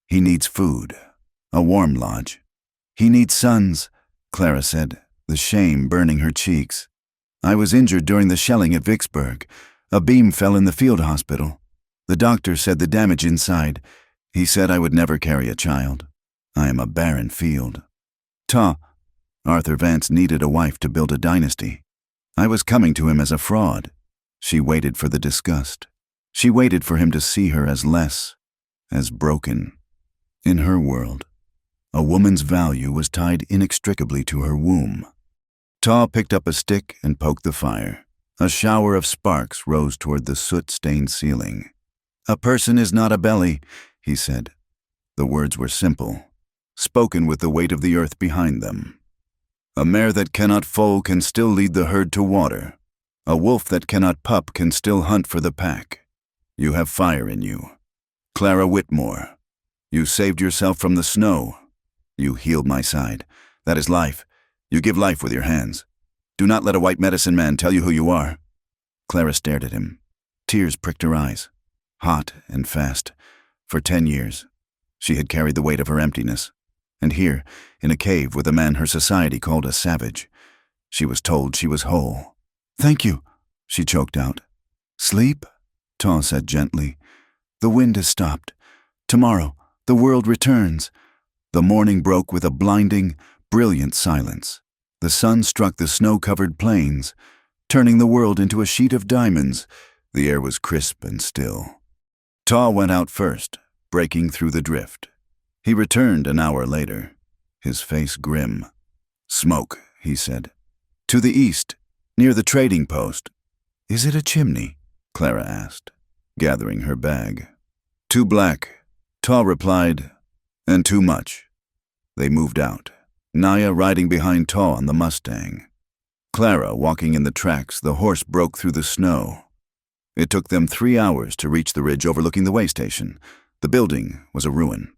"He needs food, a warm lodge." "He needs sons," Clara said, the shame burning her cheeks. "I was injured during the shelling at Vicksburg. A beam fell in the field hospital. The doctor said the damage inside. He said I would never carry a child. I am a barren field." "Taw, Arthur Vance needed a wife to build a dynasty. I was coming to him as a fraud." She waited for the disgust. She waited for him to see her as less, as broken. In her world, a woman's value was tied inextricably to her womb. Taw picked up a stick and poked the fire. A shower of sparks rose toward the soot-stained ceiling. "A person is not a belly," he said. The words were simple, spoken with the weight of the earth behind them. "A mare that cannot foal can still lead the herd to water. A wolf that cannot pup can still hunt for the pack. You have fire in you. Clara Whitmore, you saved yourself from the snow. You healed my side. That is life. You give life with your hands. Do not let a white medicine man tell you who you are." Clara stared at him. Tears pricked her eyes, hot and fast. For 10 years, she had carried the weight of her emptiness. And here, in a cave with a man her society called a savage, she was told she was whole. "Thank you," she choked out. "Sleep?" Ta said gently. "The wind has stopped. Tomorrow, the world returns." The morning broke with a blinding, brilliant silence. The sun struck the snow-covered plains, turning the world into a sheet of diamonds. The air was crisp and still. Ta went out first, breaking through the drift. He returned an hour later, his face grim. "Smoke," he said. "To the east, near the trading post." "Is it a chimney?" Clara asked, gathering her bag. "Too black," Ta replied, "and too much." They moved out, Naya riding behind Ta on the Mustang. Clara walking in the tracks. The horse broke through the snow. It took them 3 hours to reach the ridge overlooking the way station. The building was a ruin.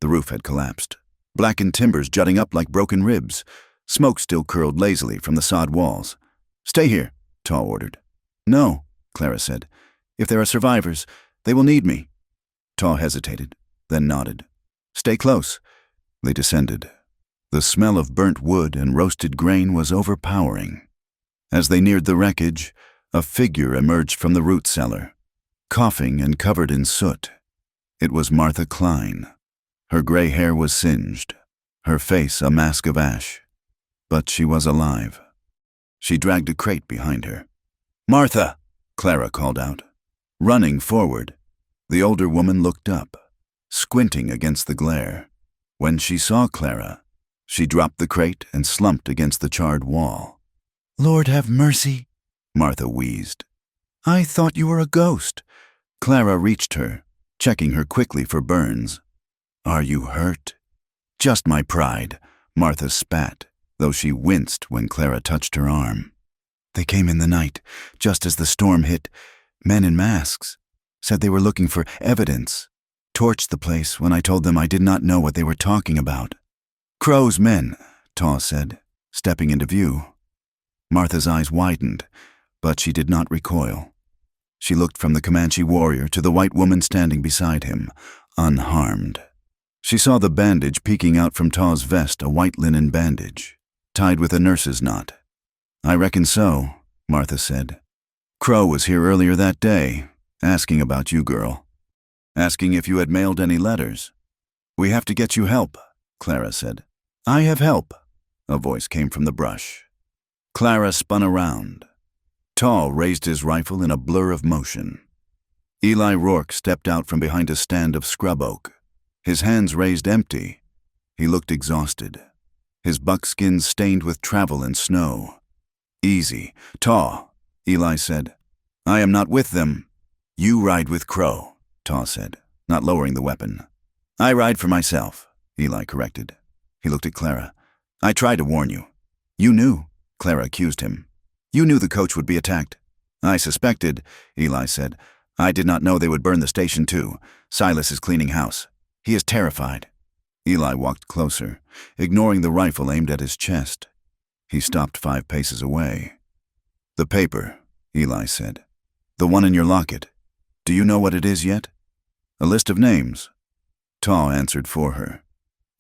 The roof had collapsed, blackened timbers jutting up like broken ribs. Smoke still curled lazily from the sod walls. "Stay here," Ta ordered. "No," Clara said. "If there are survivors, they will need me." Ta hesitated, then nodded. "Stay close." They descended. The smell of burnt wood and roasted grain was overpowering. As they neared the wreckage, a figure emerged from the root cellar, coughing and covered in soot. It was Martha Klein. Her gray hair was singed, her face a mask of ash. But she was alive. She dragged a crate behind her. "Martha!" Clara called out. Running forward, the older woman looked up, squinting against the glare. When she saw Clara, she dropped the crate and slumped against the charred wall. "Lord have mercy," Martha wheezed. "I thought you were a ghost." Clara reached her, checking her quickly for burns. "Are you hurt?" "Just my pride," Martha spat, though she winced when Clara touched her arm. "They came in the night, just as the storm hit. Men in masks. Said they were looking for evidence. Torched the place when I told them I did not know what they were talking about." "Crow's men," Ta said, stepping into view. Martha's eyes widened, but she did not recoil. She looked from the Comanche warrior to the white woman standing beside him, unharmed. She saw the bandage peeking out from Ta's vest, a white linen bandage, tied with a nurse's knot. "I reckon so," Martha said. "Crow was here earlier that day, asking about you, girl. Asking if you had mailed any letters." "We have to get you help," Clara said. "I have help," a voice came from the brush. Clara spun around. Ta raised his rifle in a blur of motion. Eli Rourke stepped out from behind a stand of scrub oak, his hands raised empty. He looked exhausted, his buckskin stained with travel and snow. "Easy, Ta," Eli said. "I am not with them." "You ride with Crow," Ta said, not lowering the weapon. "I ride for myself," Eli corrected. He looked at Clara. "I tried to warn you." "You knew," Clara accused him. "You knew the coach would be attacked." "I suspected," Eli said. "I did not know they would burn the station too. Silas is cleaning house. He is terrified." Eli walked closer, ignoring the rifle aimed at his chest. He stopped 5 paces away. "The paper," Eli said. "The one in your locket. Do you know what it is yet?" "A list of names." Ta answered for her.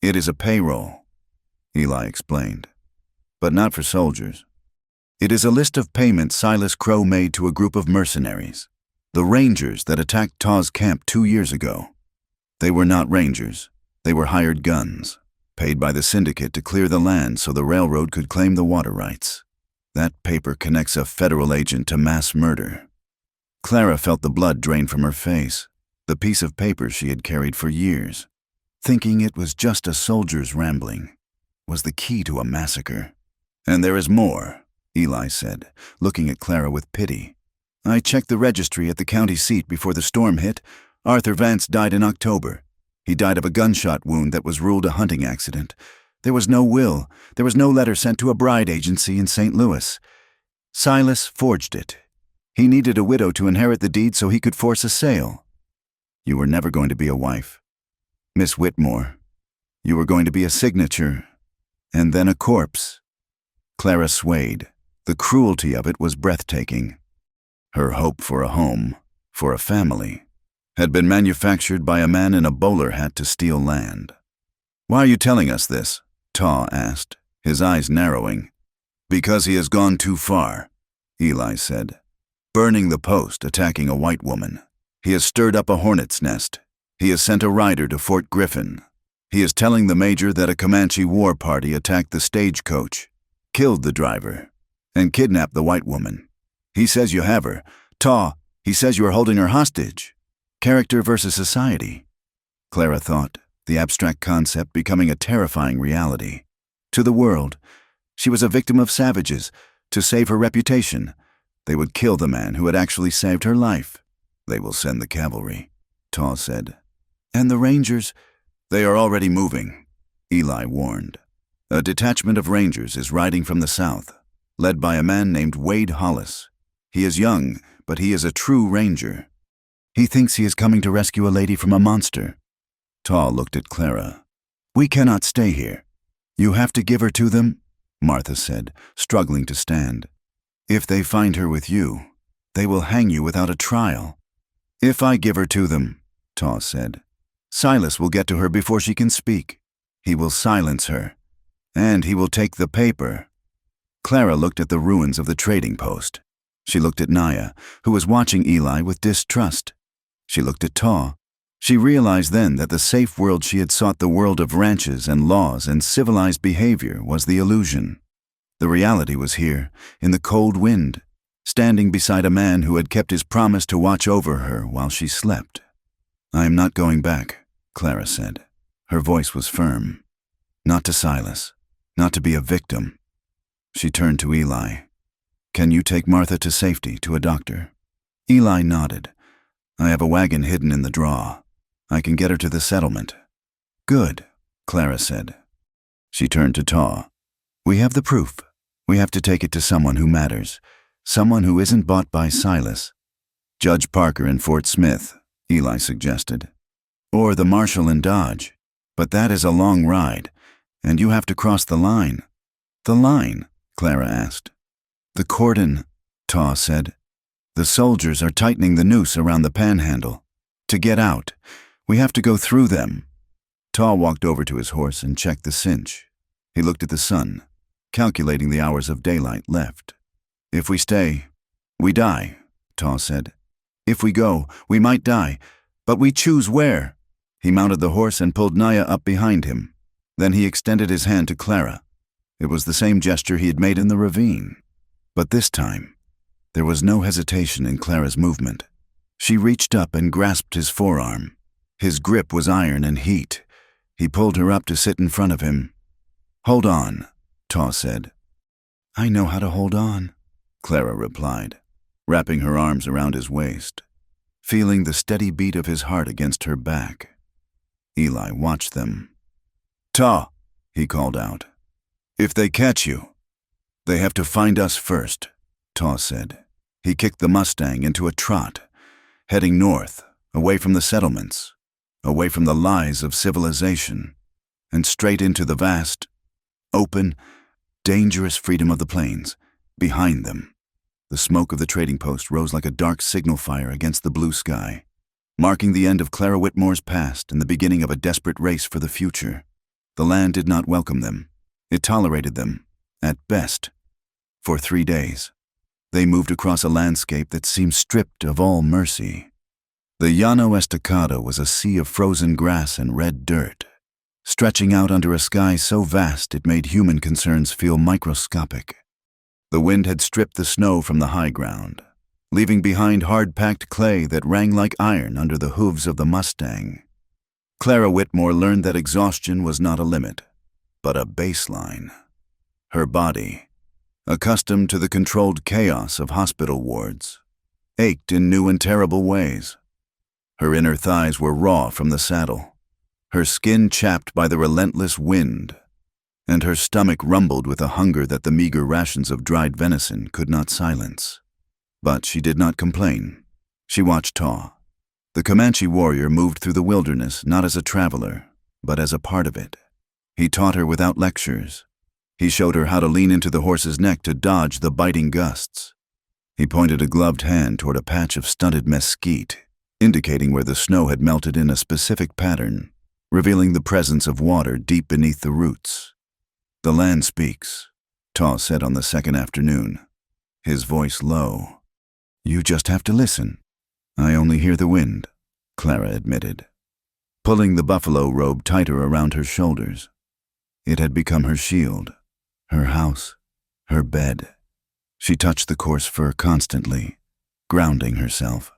"It is a payroll," Eli explained. "But not for soldiers. It is a list of payments Silas Crow made to a group of mercenaries, the Rangers that attacked Ta's camp 2 years ago. They were not Rangers. They were hired guns, paid by the syndicate to clear the land so the railroad could claim the water rights. That paper connects a federal agent to mass murder." Clara felt the blood drain from her face, the piece of paper she had carried for years. Thinking it was just a soldier's rambling was the key to a massacre. "And there is more," Eli said, looking at Clara with pity. "I checked the registry at the county seat before the storm hit. Arthur Vance died in October. He died of a gunshot wound that was ruled a hunting accident. There was no will. There was no letter sent to a bride agency in St. Louis. Silas forged it. He needed a widow to inherit the deed so he could force a sale. You were never going to be a wife, Miss Whitmore. You were going to be a signature, and then a corpse." Clara swayed. The cruelty of it was breathtaking. Her hope for a home, for a family, had been manufactured by a man in a bowler hat to steal land. Why are you telling us this? Taw asked, his eyes narrowing. Because he has gone too far, Eli said. Burning the post, attacking a white woman. He has stirred up a hornet's nest. He has sent a rider to Fort Griffin. He is telling the major that a Comanche war party attacked the stagecoach, killed the driver, and kidnapped the white woman. He says you have her. Taw, he says you are holding her hostage. Character versus society. Clara thought, the abstract concept becoming a terrifying reality. To the world, she was a victim of savages. To save her reputation, they would kill the man who had actually saved her life. They will send the cavalry, Taw said. And the Rangers? They are already moving, Eli warned. A detachment of Rangers is riding from the south, led by a man named Wade Hollis. He is young, but he is a true Ranger. He thinks he is coming to rescue a lady from a monster. Taw looked at Clara. We cannot stay here. You have to give her to them, Martha said, struggling to stand. If they find her with you, they will hang you without a trial. If I give her to them, Taw said, Silas will get to her before she can speak. He will silence her, and he will take the paper. Clara looked at the ruins of the trading post. She looked at Naya, who was watching Eli with distrust. She looked at Taw. She realized then that the safe world she had sought, the world of ranches and laws and civilized behavior, was the illusion. The reality was here, in the cold wind, standing beside a man who had kept his promise to watch over her while she slept. I am not going back, Clara said. Her voice was firm. Not to Silas, not to be a victim. She turned to Eli. Can you take Martha to safety, to a doctor? Eli nodded. I have a wagon hidden in the draw. I can get her to the settlement. Good, Clara said. She turned to Taw. We have the proof. We have to take it to someone who matters, someone who isn't bought by Silas. Judge Parker in Fort Smith, Eli suggested. Or the marshal in Dodge. But that is a long ride, and you have to cross the line. The line? Clara asked. The cordon, Taw said. The soldiers are tightening the noose around the panhandle. To get out, we have to go through them. Taw walked over to his horse and checked the cinch. He looked at the sun, calculating the hours of daylight left. If we stay, we die, Taw said. If we go, we might die, but we choose where. He mounted the horse and pulled Naya up behind him. Then he extended his hand to Clara. It was the same gesture he had made in the ravine. But this time, there was no hesitation in Clara's movement. She reached up and grasped his forearm. His grip was iron and heat. He pulled her up to sit in front of him. Hold on, Taw said. I know how to hold on, Clara replied, wrapping her arms around his waist, feeling the steady beat of his heart against her back. Eli watched them. Taw, he called out. If they catch you, they have to find us first, Taw said. He kicked the Mustang into a trot, heading north, away from the settlements, away from the lies of civilization, and straight into the vast, open, dangerous freedom of the plains. Behind them, the smoke of the trading post rose like a dark signal fire against the blue sky, marking the end of Clara Whitmore's past and the beginning of a desperate race for the future. The land did not welcome them. It tolerated them, at best. For 3 days, they moved across a landscape that seemed stripped of all mercy. The Llano Estacado was a sea of frozen grass and red dirt, stretching out under a sky so vast it made human concerns feel microscopic. The wind had stripped the snow from the high ground, leaving behind hard-packed clay that rang like iron under the hooves of the Mustang. Clara Whitmore learned that exhaustion was not a limit, but a baseline. Her body, accustomed to the controlled chaos of hospital wards, ached in new and terrible ways. Her inner thighs were raw from the saddle, her skin chapped by the relentless wind, and her stomach rumbled with a hunger that the meager rations of dried venison could not silence. But she did not complain. She watched Taw. The Comanche warrior moved through the wilderness not as a traveler, but as a part of it. He taught her without lectures. He showed her how to lean into the horse's neck to dodge the biting gusts. He pointed a gloved hand toward a patch of stunted mesquite, indicating where the snow had melted in a specific pattern, revealing the presence of water deep beneath the roots. "The land speaks," Taw said on the second afternoon, his voice low. "You just have to listen." "I only hear the wind," Clara admitted, pulling the buffalo robe tighter around her shoulders. It had become her shield, her house, her bed. She touched the coarse fur constantly, grounding herself.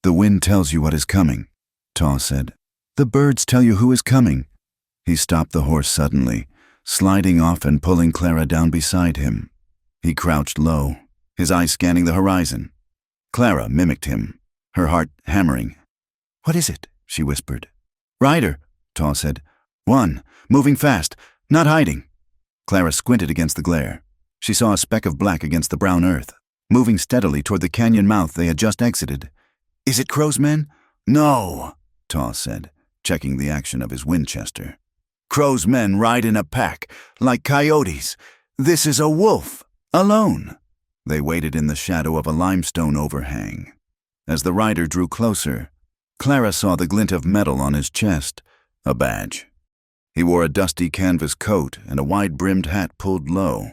"The wind tells you what is coming," Taw said. "The birds tell you who is coming." He stopped the horse suddenly, sliding off and pulling Clara down beside him. He crouched low, his eyes scanning the horizon. Clara mimicked him, her heart hammering. "What is it?" she whispered. "Rider," Taw said. "One, moving fast, not hiding." Clara squinted against the glare. She saw a speck of black against the brown earth, moving steadily toward the canyon mouth they had just exited. "Is it Crow's men?" "No," Taw said, checking the action of his Winchester. "Crow's men ride in a pack, like coyotes. This is a wolf, alone." They waited in the shadow of a limestone overhang. As the rider drew closer, Clara saw the glint of metal on his chest, a badge. He wore a dusty canvas coat and a wide-brimmed hat pulled low.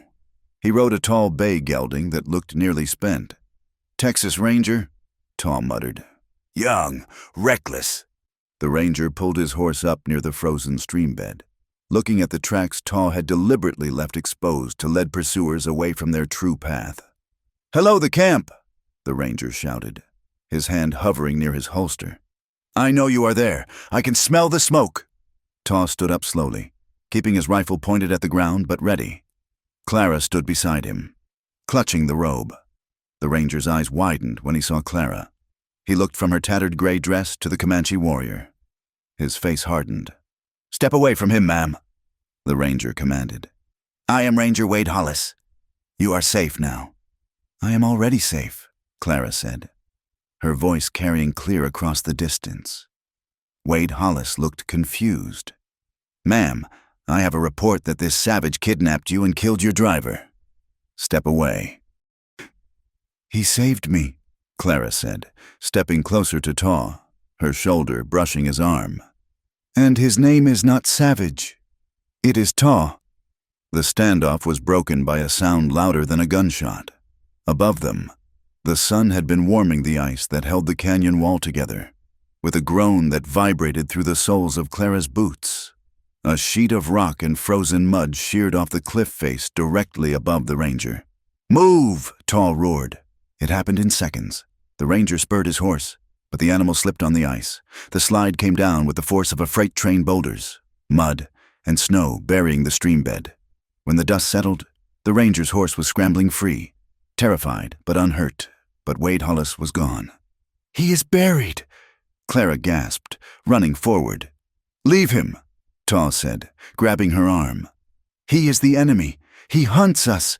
He rode a tall bay gelding that looked nearly spent. "Texas Ranger?" Taw muttered. "Young, reckless." The ranger pulled his horse up near the frozen streambed, looking at the tracks Taw had deliberately left exposed to lead pursuers away from their true path. "Hello, the camp!" the ranger shouted, his hand hovering near his holster. "I know you are there. I can smell the smoke." Taw stood up slowly, keeping his rifle pointed at the ground but ready. Clara stood beside him, clutching the robe. The ranger's eyes widened when he saw Clara. He looked from her tattered gray dress to the Comanche warrior. His face hardened. "Step away from him, ma'am," the ranger commanded. "I am Ranger Wade Hollis. You are safe now." "I am already safe," Clara said, her voice carrying clear across the distance. Wade Hollis looked confused. "Ma'am, I have a report that this savage kidnapped you and killed your driver. Step away." "He saved me," Clara said, stepping closer to Taw, her shoulder brushing his arm. "And his name is not Savage. It is Taw." The standoff was broken by a sound louder than a gunshot. Above them, the sun had been warming the ice that held the canyon wall together, with a groan that vibrated through the soles of Clara's boots. A sheet of rock and frozen mud sheared off the cliff face directly above the ranger. "Move!" Taw roared. It happened in seconds. The ranger spurred his horse, but the animal slipped on the ice. The slide came down with the force of a freight train boulders, mud, and snow burying the streambed. When the dust settled, the ranger's horse was scrambling free, terrified but unhurt, but Wade Hollis was gone. "He is buried," Clara gasped, running forward. "Leave him," Taw said, grabbing her arm. "He is the enemy. He hunts us."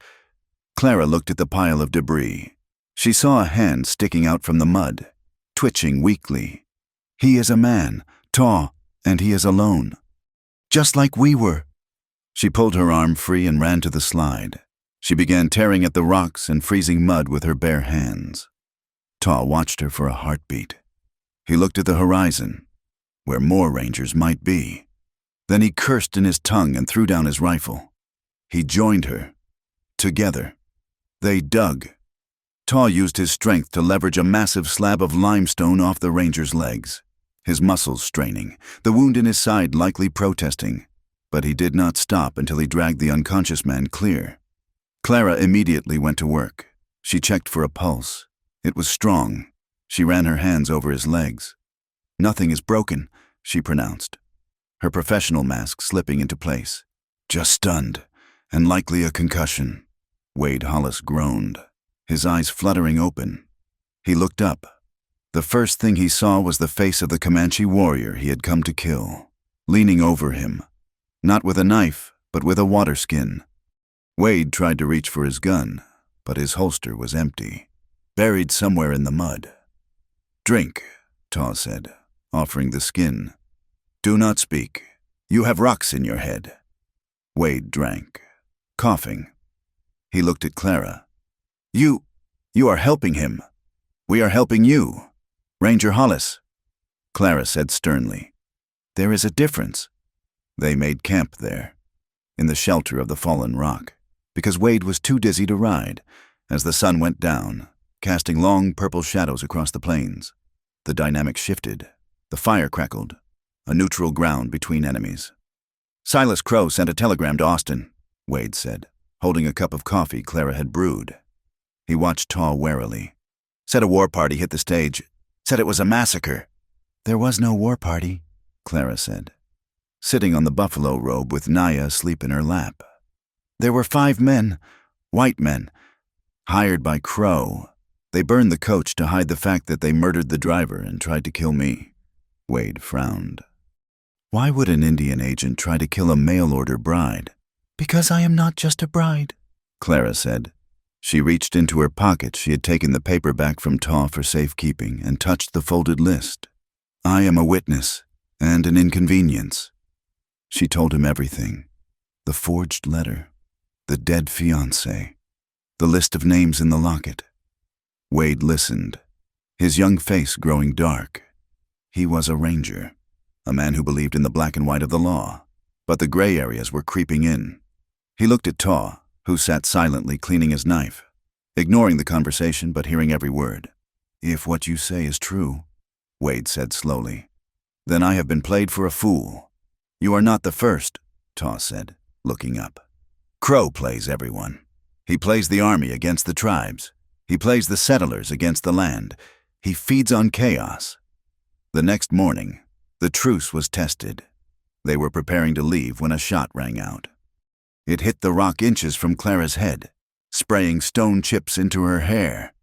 Clara looked at the pile of debris. She saw a hand sticking out from the mud, twitching weakly. "He is a man, Taw, and he is alone. Just like we were." She pulled her arm free and ran to the slide. She began tearing at the rocks and freezing mud with her bare hands. Taw watched her for a heartbeat. He looked at the horizon, where more rangers might be. Then he cursed in his tongue and threw down his rifle. He joined her. Together, they dug. Taw used his strength to leverage a massive slab of limestone off the ranger's legs, his muscles straining, the wound in his side likely protesting. But he did not stop until he dragged the unconscious man clear. Clara immediately went to work. She checked for a pulse. It was strong. She ran her hands over his legs. "Nothing is broken," she pronounced, her professional mask slipping into place. "Just stunned, and likely a concussion." Wade Hollis groaned, his eyes fluttering open. He looked up. The first thing he saw was the face of the Comanche warrior he had come to kill, leaning over him, not with a knife, but with a water skin. Wade tried to reach for his gun, but his holster was empty, buried somewhere in the mud. "Drink," Taw said, offering the skin. "Do not speak. You have rocks in your head." Wade drank, coughing. He looked at Clara. You are helping him. We are helping you. Ranger Hollis," Clara said sternly. There is a difference. They made camp there, in the shelter of the fallen rock, because Wade was too dizzy to ride. As the sun went down, casting long purple shadows across the plains, the dynamic shifted. The fire crackled, a neutral ground between enemies. Silas Crow sent a telegram to Austin, Wade said, holding a cup of coffee Clara had brewed. He watched Taw warily. Said a war party hit the stage. Said it was a massacre. There was no war party, Clara said, sitting on the buffalo robe with Naya asleep in her lap. There were 5 men, white men, hired by Crow. They burned the coach to hide the fact that they murdered the driver and tried to kill me. Wade frowned. Why would an Indian agent try to kill a mail-order bride? Because I am not just a bride, Clara said. She reached into her pocket. She had taken the paper back from Taw for safekeeping and touched the folded list. I am a witness and an inconvenience. She told him everything. The forged letter, the dead fiancé, the list of names in the locket. Wade listened, his young face growing dark. He was a ranger, a man who believed in the black and white of the law, but the gray areas were creeping in. He looked at Taw, who sat silently cleaning his knife, ignoring the conversation but hearing every word. If what you say is true, Wade said slowly, then I have been played for a fool. You are not the first, Taw said, looking up. Crow plays everyone. He plays the army against the tribes. He plays the settlers against the land. He feeds on chaos. The next morning, the truce was tested. They were preparing to leave when a shot rang out. It hit the rock inches from Clara's head, spraying stone chips into her hair.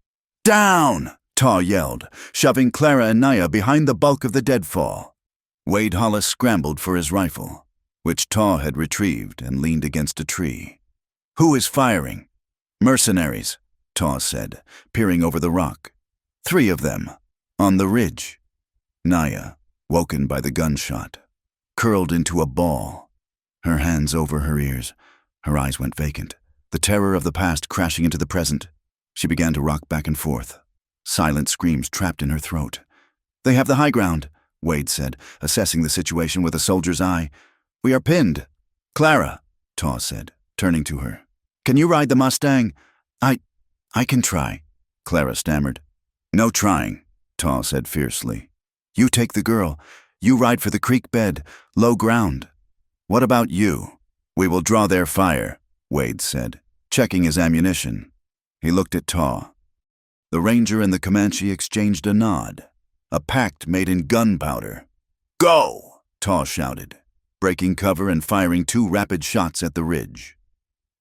Down! Taw yelled, shoving Clara and Naya behind the bulk of the deadfall. Wade Hollis scrambled for his rifle, which Taw had retrieved and leaned against a tree. Who is firing? Mercenaries, Taw said, peering over the rock. 3 of them, on the ridge. Naya, woken by the gunshot, curled into a ball, her hands over her ears. Her eyes went vacant, the terror of the past crashing into the present. She began to rock back and forth, silent screams trapped in her throat. They have the high ground, Wade said, assessing the situation with a soldier's eye. We are pinned. Clara, Taw said, turning to her. Can you ride the Mustang? I can try, Clara stammered. No trying, Taw said fiercely. You take the girl. You ride for the creek bed, low ground. What about you? We will draw their fire, Wade said, checking his ammunition. He looked at Taw. The ranger and the Comanche exchanged a nod, a pact made in gunpowder. Go! Taw shouted, breaking cover and firing 2 rapid shots at the ridge.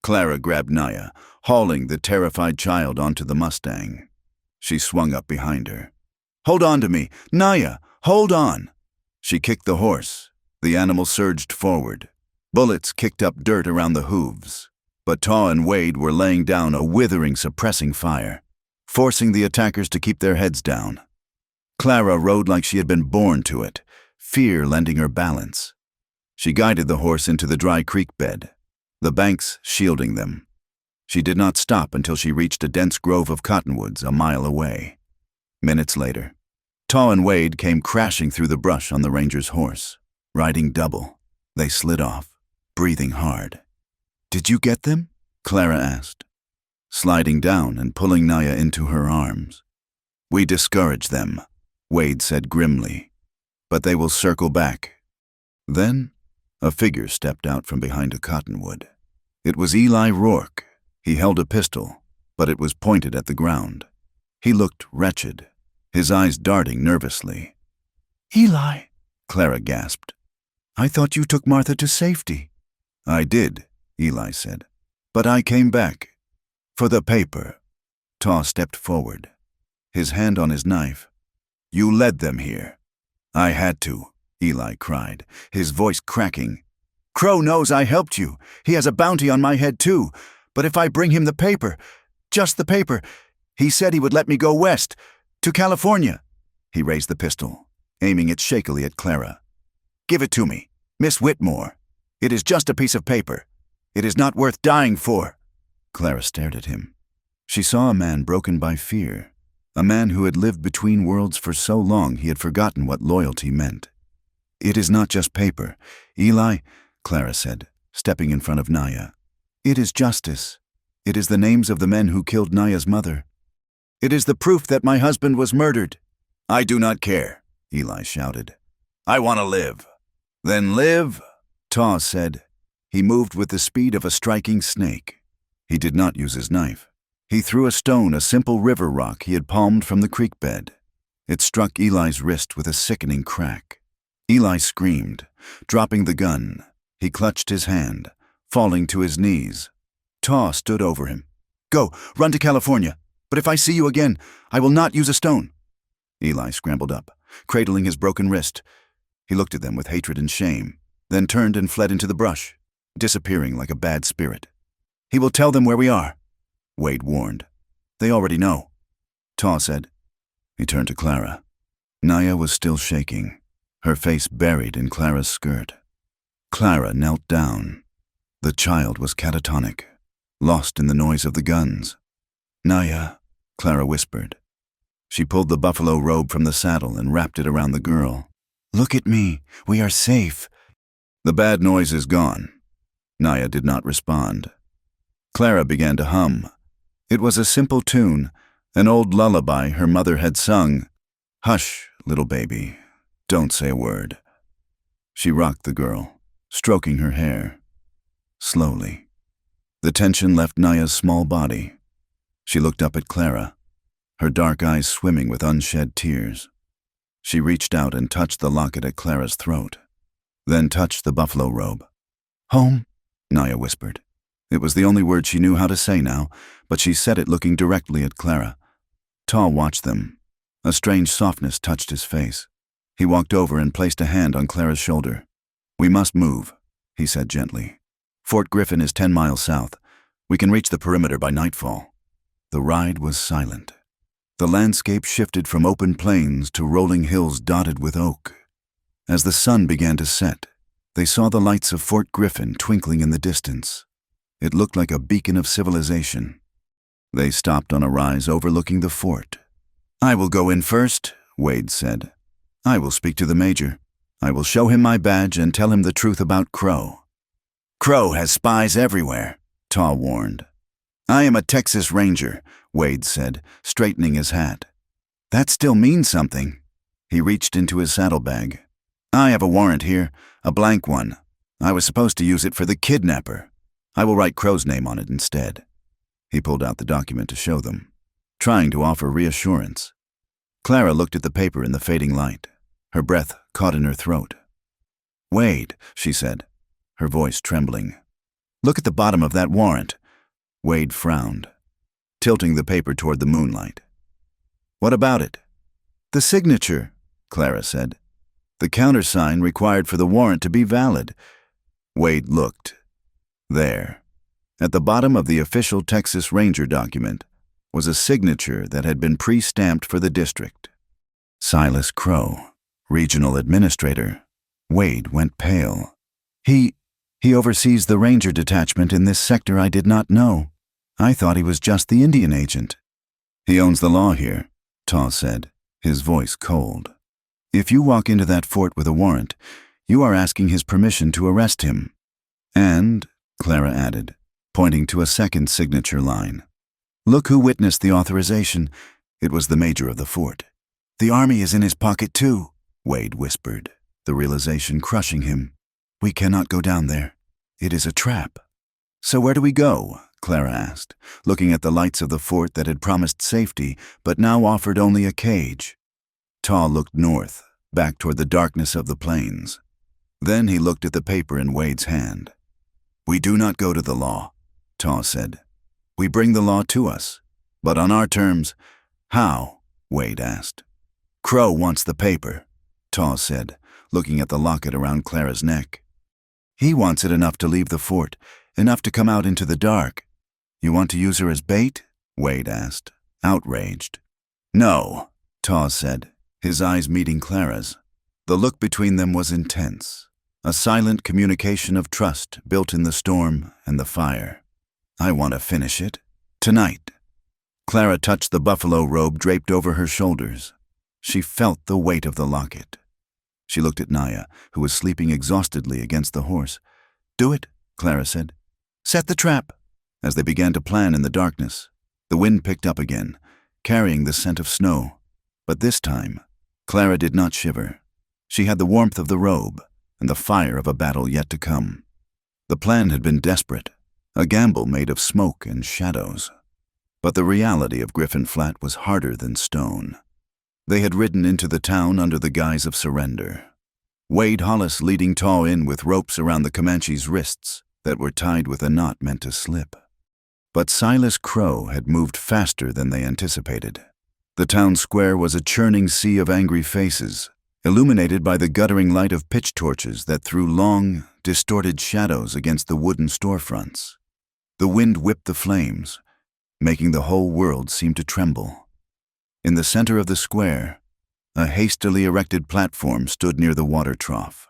Clara grabbed Naya, hauling the terrified child onto the Mustang. She swung up behind her. Hold on to me! Naya, hold on! She kicked the horse. The animal surged forward. Bullets kicked up dirt around the hooves. But Taw and Wade were laying down a withering, suppressing fire, forcing the attackers to keep their heads down. Clara rode like she had been born to it, fear lending her balance. She guided the horse into the dry creek bed, the banks shielding them. She did not stop until she reached a dense grove of cottonwoods a mile away. Minutes later, Taw and Wade came crashing through the brush on the ranger's horse, riding double. They slid off, breathing hard. Did you get them? Clara asked, sliding down and pulling Naya into her arms. We discouraged them, Wade said grimly, but they will circle back. Then, a figure stepped out from behind a cottonwood. It was Eli Rourke. He held a pistol, but it was pointed at the ground. He looked wretched, his eyes darting nervously. Eli, Clara gasped. I thought you took Martha to safety. I did, Eli said, but I came back. For the paper. Taw stepped forward, his hand on his knife. You led them here. I had to, Eli cried, his voice cracking. Crow knows I helped you. He has a bounty on my head too. But if I bring him the paper, just the paper, he said he would let me go west, to California. He raised the pistol, aiming it shakily at Clara. Give it to me, Miss Whitmore. It is just a piece of paper. It is not worth dying for. Clara stared at him. She saw a man broken by fear, a man who had lived between worlds for so long he had forgotten what loyalty meant. It is not just paper. Eli, Clara said, stepping in front of Naya. It is justice. It is the names of the men who killed Naya's mother. It is the proof that my husband was murdered. I do not care, Eli shouted. I want to live. Then live, Taw said. He moved with the speed of a striking snake. He did not use his knife. He threw a stone, a simple river rock he had palmed from the creek bed. It struck Eli's wrist with a sickening crack. Eli screamed, dropping the gun. He clutched his hand, falling to his knees. Taw stood over him. Go, run to California. But if I see you again, I will not use a stone. Eli scrambled up, cradling his broken wrist. He looked at them with hatred and shame, then turned and fled into the brush, disappearing like a bad spirit. He will tell them where we are, Wade warned. They already know, Taw said. He turned to Clara. Naya was still shaking, her face buried in Clara's skirt. Clara knelt down. The child was catatonic, lost in the noise of the guns. Naya, Clara whispered. She pulled the buffalo robe from the saddle and wrapped it around the girl. Look at me. We are safe. The bad noise is gone. Naya did not respond. Clara began to hum. It was a simple tune, an old lullaby her mother had sung. Hush, little baby. Don't say a word. She rocked the girl, stroking her hair. Slowly. The tension left Naya's small body. She looked up at Clara, her dark eyes swimming with unshed tears. She reached out and touched the locket at Clara's throat, then touched the buffalo robe. Home, Naya whispered. It was the only word she knew how to say now, but she said it looking directly at Clara. Taw watched them. A strange softness touched his face. He walked over and placed a hand on Clara's shoulder. We must move, he said gently. Fort Griffin is 10 miles south. We can reach the perimeter by nightfall. The ride was silent. The landscape shifted from open plains to rolling hills dotted with oak. As the sun began to set, they saw the lights of Fort Griffin twinkling in the distance. It looked like a beacon of civilization. They stopped on a rise overlooking the fort. I will go in first, Wade said. I will speak to the major. I will show him my badge and tell him the truth about Crow. Crow has spies everywhere, Taw warned. I am a Texas Ranger, Wade said, straightening his hat. That still means something. He reached into his saddlebag. I have a warrant here, a blank one. I was supposed to use it for the kidnapper. I will write Crow's name on it instead. He pulled out the document to show them, trying to offer reassurance. Clara looked at the paper in the fading light. Her breath caught in her throat. Wade, she said, her voice trembling. Look at the bottom of that warrant. Wade frowned, tilting the paper toward the moonlight. What about it? The signature, Clara said. The countersign required for the warrant to be valid. Wade looked. There, at the bottom of the official Texas Ranger document, was a signature that had been pre-stamped for the district. Silas Crow, regional administrator. Wade went pale. He oversees the ranger detachment in this sector I did not know. I thought he was just the Indian agent. He owns the law here, Taw said, his voice cold. If you walk into that fort with a warrant, you are asking his permission to arrest him. And, Clara added, pointing to a second signature line. Look who witnessed the authorization. It was the major of the fort. The army is in his pocket too, Wade whispered, the realization crushing him. We cannot go down there. It is a trap. So where do we go? Clara asked, looking at the lights of the fort that had promised safety, but now offered only a cage. Taw looked north, back toward the darkness of the plains. Then he looked at the paper in Wade's hand. We do not go to the law, Taw said. We bring the law to us, but on our terms. How? Wade asked. Crow wants the paper, Taw said, looking at the locket around Clara's neck. He wants it enough to leave the fort, enough to come out into the dark. You want to use her as bait? Wade asked, outraged. No, Taw said, his eyes meeting Clara's. The look between them was intense, a silent communication of trust built in the storm and the fire. I want to finish it, tonight. Clara touched the buffalo robe draped over her shoulders. She felt the weight of the locket. She looked at Naya, who was sleeping exhaustedly against the horse. "Do it," Clara said. "Set the trap." As they began to plan in the darkness, the wind picked up again, carrying the scent of snow. But this time, Clara did not shiver. She had the warmth of the robe and the fire of a battle yet to come. The plan had been desperate, a gamble made of smoke and shadows. But the reality of Griffin Flat was harder than stone. They had ridden into the town under the guise of surrender. Wade Hollis leading Taw in with ropes around the Comanche's wrists that were tied with a knot meant to slip. But Silas Crow had moved faster than they anticipated. The town square was a churning sea of angry faces, illuminated by the guttering light of pitch torches that threw long, distorted shadows against the wooden storefronts. The wind whipped the flames, making the whole world seem to tremble. In the center of the square, a hastily erected platform stood near the water trough.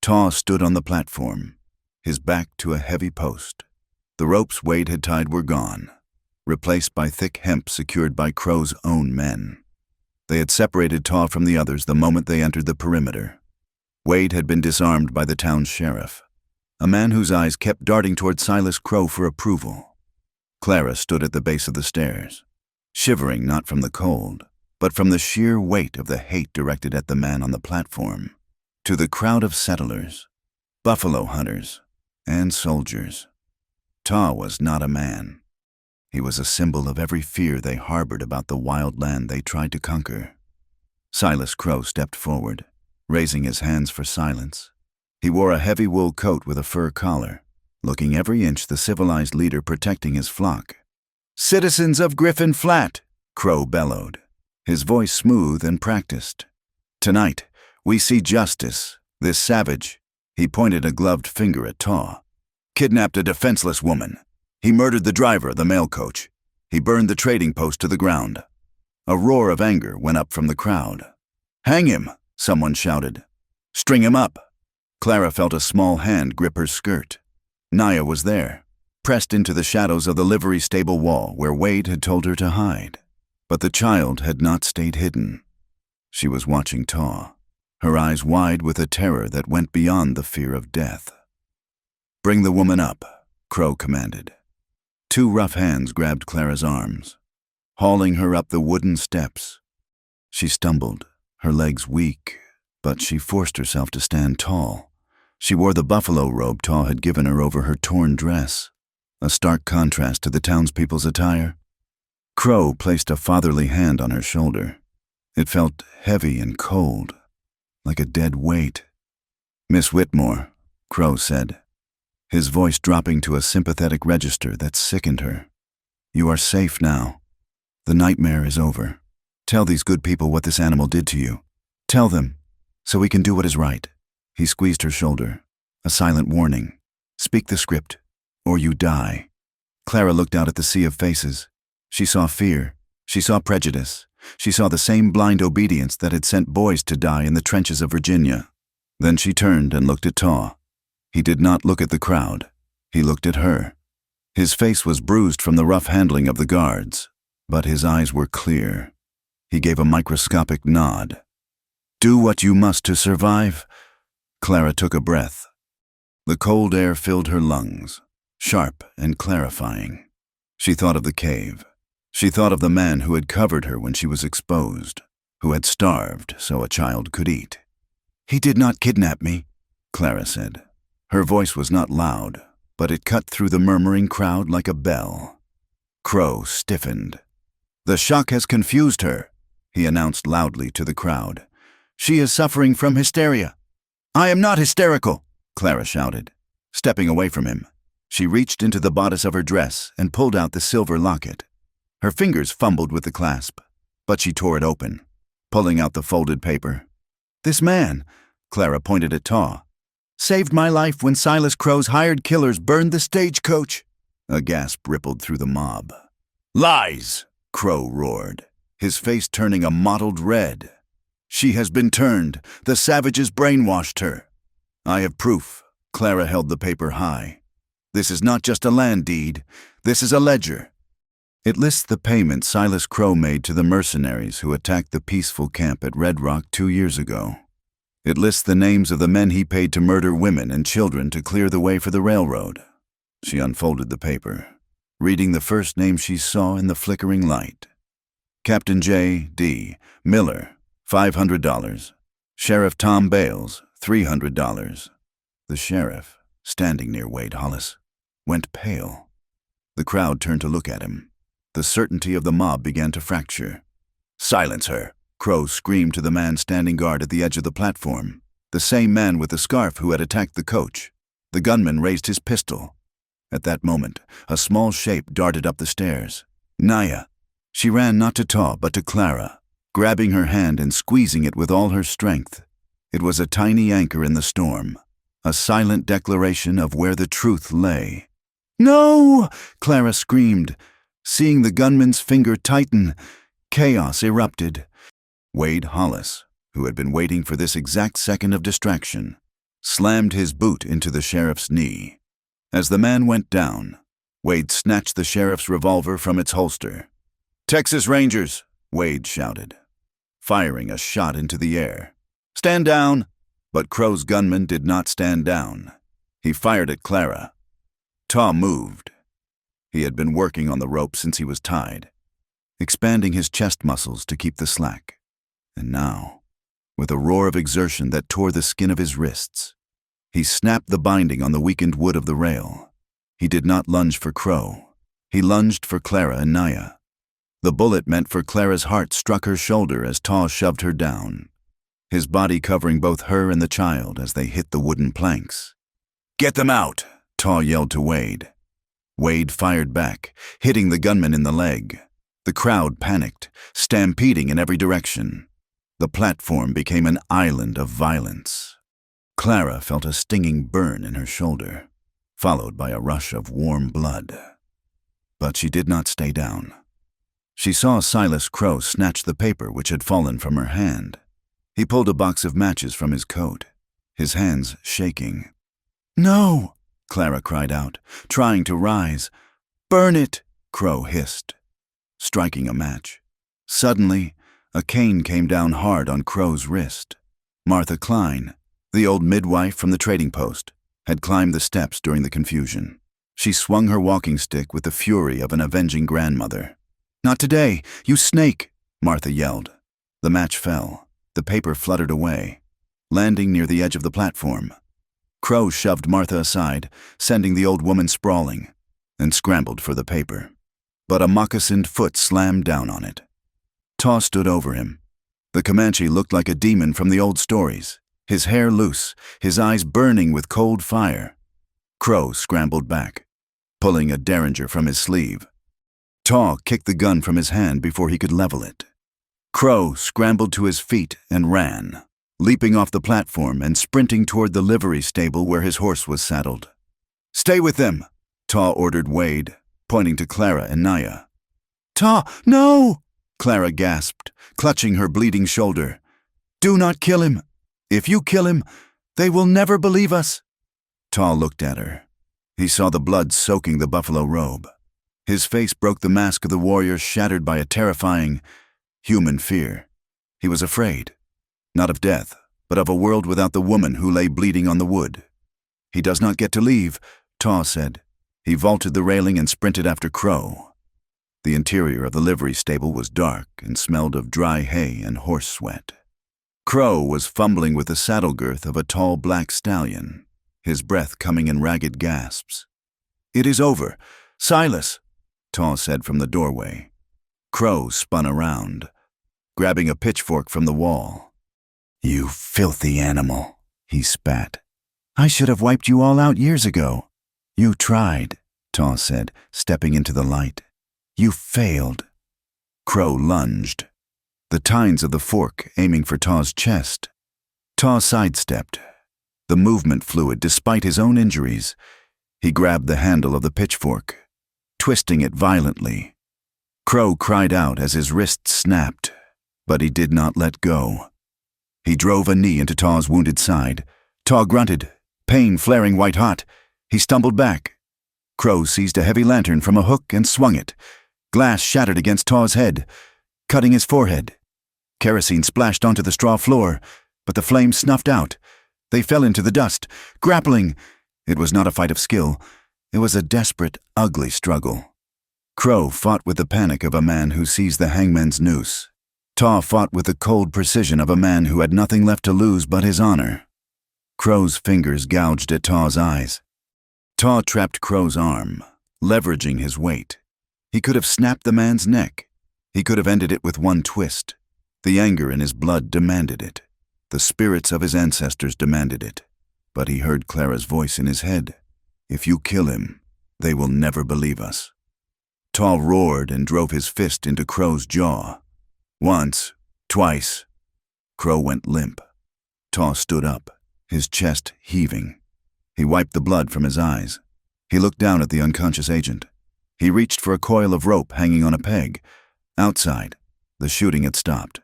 Taw stood on the platform, his back to a heavy post. The ropes Wade had tied were gone, replaced by thick hemp secured by Crow's own men. They had separated Taw from the others the moment they entered the perimeter. Wade had been disarmed by the town's sheriff, a man whose eyes kept darting toward Silas Crow for approval. Clara stood at the base of the stairs, shivering not from the cold, but from the sheer weight of the hate directed at the man on the platform, to the crowd of settlers, buffalo hunters, and soldiers. Taw was not a man. He was a symbol of every fear they harbored about the wild land they tried to conquer. Silas Crow stepped forward, raising his hands for silence. He wore a heavy wool coat with a fur collar, looking every inch the civilized leader protecting his flock. "Citizens of Griffin Flat," Crow bellowed, his voice smooth and practiced. "Tonight, we see justice. This savage," he pointed a gloved finger at Taw, "kidnapped a defenseless woman. He murdered the driver of the mail coach. He burned the trading post to the ground." A roar of anger went up from the crowd. "Hang him," someone shouted. "String him up." Clara felt a small hand grip her skirt. Naya was there, pressed into the shadows of the livery stable wall where Wade had told her to hide. But the child had not stayed hidden. She was watching Taw, her eyes wide with a terror that went beyond the fear of death. "Bring the woman up," Crow commanded. Two rough hands grabbed Clara's arms, hauling her up the wooden steps. She stumbled, her legs weak, but she forced herself to stand tall. She wore the buffalo robe Taw had given her over her torn dress, a stark contrast to the townspeople's attire. Crow placed a fatherly hand on her shoulder. It felt heavy and cold, like a dead weight. "Miss Whitmore," Crow said, his voice dropping to a sympathetic register that sickened her. "You are safe now. The nightmare is over. Tell these good people what this animal did to you. Tell them, so we can do what is right." He squeezed her shoulder, a silent warning. "Speak the script, or you die." Clara looked out at the sea of faces. She saw fear. She saw prejudice. She saw the same blind obedience that had sent boys to die in the trenches of Virginia. Then she turned and looked at Taw. He did not look at the crowd. He looked at her. His face was bruised from the rough handling of the guards, but his eyes were clear. He gave a microscopic nod. "Do what you must to survive." Clara took a breath. The cold air filled her lungs, sharp and clarifying. She thought of the cave. She thought of the man who had covered her when she was exposed, who had starved so a child could eat. "He did not kidnap me," Clara said. Her voice was not loud, but it cut through the murmuring crowd like a bell. Crow stiffened. "The shock has confused her," he announced loudly to the crowd. "She is suffering from hysteria." "I am not hysterical," Clara shouted. Stepping away from him, she reached into the bodice of her dress and pulled out the silver locket. Her fingers fumbled with the clasp, but she tore it open, pulling out the folded paper. "This man," Clara pointed at Taw, "saved my life when Silas Crow's hired killers burned the stagecoach." A gasp rippled through the mob. "Lies!" Crow roared, his face turning a mottled red. "She has been turned. The savages brainwashed her." "I have proof." Clara held the paper high. "This is not just a land deed. This is a ledger." It lists the payment Silas Crow made to the mercenaries who attacked the peaceful camp at Red Rock 2 years ago. It lists the names of the men he paid to murder women and children to clear the way for the railroad. She unfolded the paper, reading the first name she saw in the flickering light. Captain J. D. Miller, $500. Sheriff Tom Bales, $300. The sheriff, standing near Wade Hollis, went pale. The crowd turned to look at him. The certainty of the mob began to fracture. "Silence her!" Crow screamed to the man standing guard at the edge of the platform, the same man with the scarf who had attacked the coach. The gunman raised his pistol. At that moment, a small shape darted up the stairs. Naya. She ran not to Taw, but to Clara, grabbing her hand and squeezing it with all her strength. It was a tiny anchor in the storm, a silent declaration of where the truth lay. "No!" Clara screamed. Seeing the gunman's finger tighten, chaos erupted. Wade Hollis, who had been waiting for this exact second of distraction, slammed his boot into the sheriff's knee. As the man went down, Wade snatched the sheriff's revolver from its holster. "Texas Rangers!" Wade shouted, firing a shot into the air. "Stand down!" But Crow's gunman did not stand down. He fired at Clara. Taw moved. He had been working on the rope since he was tied, expanding his chest muscles to keep the slack. And now, with a roar of exertion that tore the skin of his wrists, he snapped the binding on the weakened wood of the rail. He did not lunge for Crow. He lunged for Clara and Naya. The bullet meant for Clara's heart struck her shoulder as Taw shoved her down, his body covering both her and the child as they hit the wooden planks. "Get them out!" Taw yelled to Wade. Wade fired back, hitting the gunman in the leg. The crowd panicked, stampeding in every direction. The platform became an island of violence. Clara felt a stinging burn in her shoulder, followed by a rush of warm blood. But she did not stay down. She saw Silas Crow snatch the paper which had fallen from her hand. He pulled a box of matches from his coat, his hands shaking. "No!" Clara cried out, trying to rise. "Burn it!" Crow hissed, striking a match. Suddenly, a cane came down hard on Crow's wrist. Martha Klein, the old midwife from the trading post, had climbed the steps during the confusion. She swung her walking stick with the fury of an avenging grandmother. "Not today, you snake!" Martha yelled. The match fell. The paper fluttered away, landing near the edge of the platform. Crow shoved Martha aside, sending the old woman sprawling, and scrambled for the paper. But a moccasined foot slammed down on it. Taw stood over him. The Comanche looked like a demon from the old stories, his hair loose, his eyes burning with cold fire. Crow scrambled back, pulling a derringer from his sleeve. Taw kicked the gun from his hand before he could level it. Crow scrambled to his feet and ran, leaping off the platform and sprinting toward the livery stable where his horse was saddled. "Stay with them," Taw ordered Wade, pointing to Clara and Naya. "Taw, no!" Clara gasped, clutching her bleeding shoulder. "Do not kill him. If you kill him, they will never believe us." Taw looked at her. He saw the blood soaking the buffalo robe. His face broke the mask of the warrior, shattered by a terrifying, human fear. He was afraid, not of death, but of a world without the woman who lay bleeding on the wood. "He does not get to leave," Taw said. He vaulted the railing and sprinted after Crow. The interior of the livery stable was dark and smelled of dry hay and horse sweat. Crow was fumbling with the saddle girth of a tall black stallion, his breath coming in ragged gasps. "It is over. Silas," Taw said from the doorway. Crow spun around, grabbing a pitchfork from the wall. "You filthy animal," he spat. "I should have wiped you all out years ago." "You tried," Taw said, stepping into the light. "You failed." Crow lunged, the tines of the fork aiming for Taw's chest. Taw sidestepped, the movement fluid despite his own injuries. He grabbed the handle of the pitchfork, twisting it violently. Crow cried out as his wrist snapped, but he did not let go. He drove a knee into Taw's wounded side. Taw grunted, pain flaring white-hot. He stumbled back. Crow seized a heavy lantern from a hook and swung it. Glass shattered against Taw's head, cutting his forehead. Kerosene splashed onto the straw floor. but the flame snuffed out. They fell into the dust, grappling. It was not a fight of skill. It was a desperate, ugly struggle. Crow fought with the panic of a man who sees the hangman's noose. Taw fought with the cold precision of a man who had nothing left to lose but his honor. Crow's fingers gouged at Taw's eyes. Taw trapped Crow's arm, leveraging his weight. He could have snapped the man's neck. He could have ended it with one twist. The anger in his blood demanded it. The spirits of his ancestors demanded it. But he heard Clara's voice in his head. If you kill him, they will never believe us. Taw roared and drove his fist into Crow's jaw. Once, twice. Crow went limp. Taw stood up, his chest heaving. He wiped the blood from his eyes. He looked down at the unconscious agent. He reached for a coil of rope hanging on a peg. Outside, the shooting had stopped.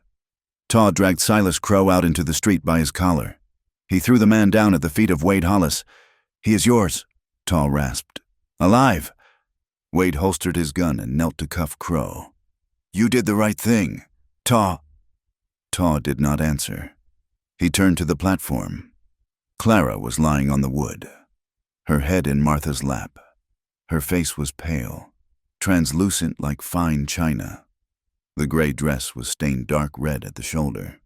Taw dragged Silas Crow out into the street by his collar. He threw the man down at the feet of Wade Hollis. "He is yours," Taw rasped. "Alive." Wade holstered his gun and knelt to cuff Crow. "You did the right thing, Taw." Taw did not answer. He turned to the platform. Clara was lying on the wood, her head in Martha's lap. Her face was pale, translucent like fine china. The gray dress was stained dark red at the shoulder.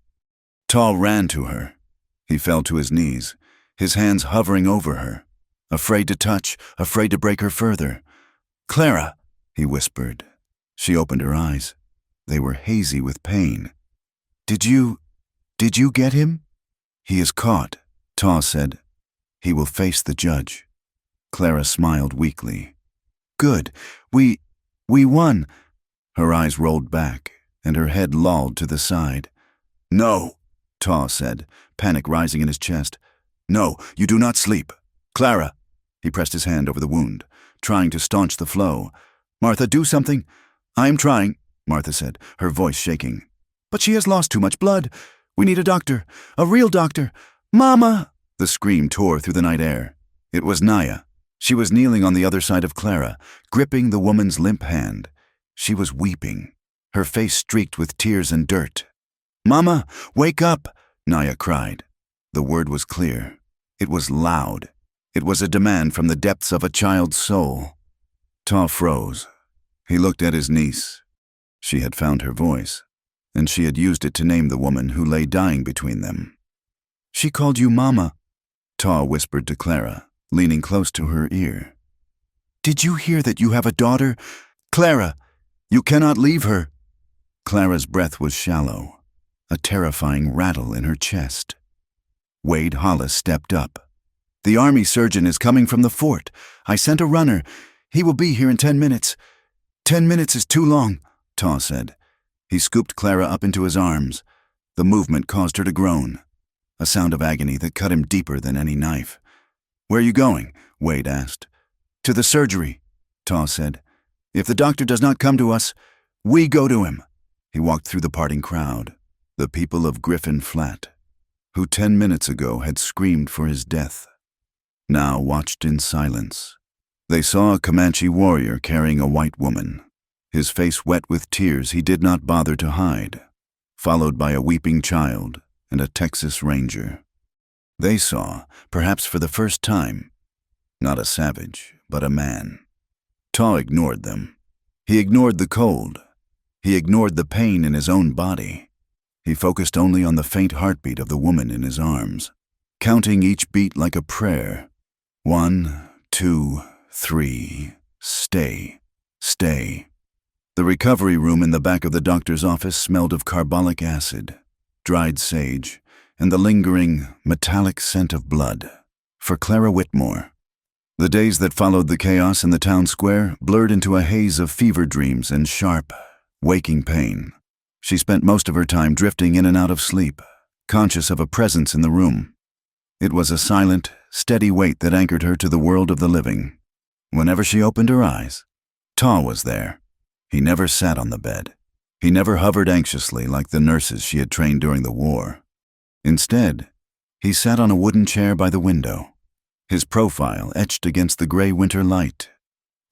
Taw ran to her. He fell to his knees, his hands hovering over her, afraid to touch, afraid to break her further. "Clara," he whispered. She opened her eyes. They were hazy with pain. Did you get him?" "He is caught," Taw said. "He will face the judge." Clara smiled weakly. "Good. We won." Her eyes rolled back, and her head lolled to the side. "No," Taw said, panic rising in his chest. "No, you do not sleep. Clara." He pressed his hand over the wound, trying to staunch the flow. "Martha, do something." "I am trying," Martha said, her voice shaking. "But she has lost too much blood. We need a doctor, a real doctor. Mama!" The scream tore through the night air. It was Naya. She was kneeling on the other side of Clara, gripping the woman's limp hand. She was weeping, her face streaked with tears and dirt. "Mama, wake up!" Naya cried. The word was clear. It was loud. It was a demand from the depths of a child's soul. Taw froze. He looked at his niece. She had found her voice, and she had used it to name the woman who lay dying between them. "She called you Mama," Taw whispered to Clara, leaning close to her ear. "Did you hear that you have a daughter? Clara, you cannot leave her." Clara's breath was shallow, a terrifying rattle in her chest. Wade Hollis stepped up. "The army surgeon is coming from the fort. I sent a runner. He will be here in 10 minutes. 10 minutes is too long," Taw said. He scooped Clara up into his arms. The movement caused her to groan, a sound of agony that cut him deeper than any knife. "Where are you going?" Wade asked. "To the surgery," Taw said. "If the doctor does not come to us, we go to him." He walked through the parting crowd, the people of Griffin Flat, who 10 minutes ago had screamed for his death, now watched in silence. They saw a Comanche warrior carrying a white woman, his face wet with tears he did not bother to hide, followed by a weeping child and a Texas Ranger. They saw, perhaps for the first time, not a savage, but a man. Taw ignored them. He ignored the cold. He ignored the pain in his own body. He focused only on the faint heartbeat of the woman in his arms, counting each beat like a prayer. 1, 2, 3, stay, stay. The recovery room in the back of the doctor's office smelled of carbolic acid, dried sage, and the lingering, metallic scent of blood. For Clara Whitmore, the days that followed the chaos in the town square blurred into a haze of fever dreams and sharp, waking pain. She spent most of her time drifting in and out of sleep, conscious of a presence in the room. It was a silent, steady weight that anchored her to the world of the living. Whenever she opened her eyes, Taw was there. He never sat on the bed. He never hovered anxiously like the nurses she had trained during the war. Instead, he sat on a wooden chair by the window, his profile etched against the gray winter light,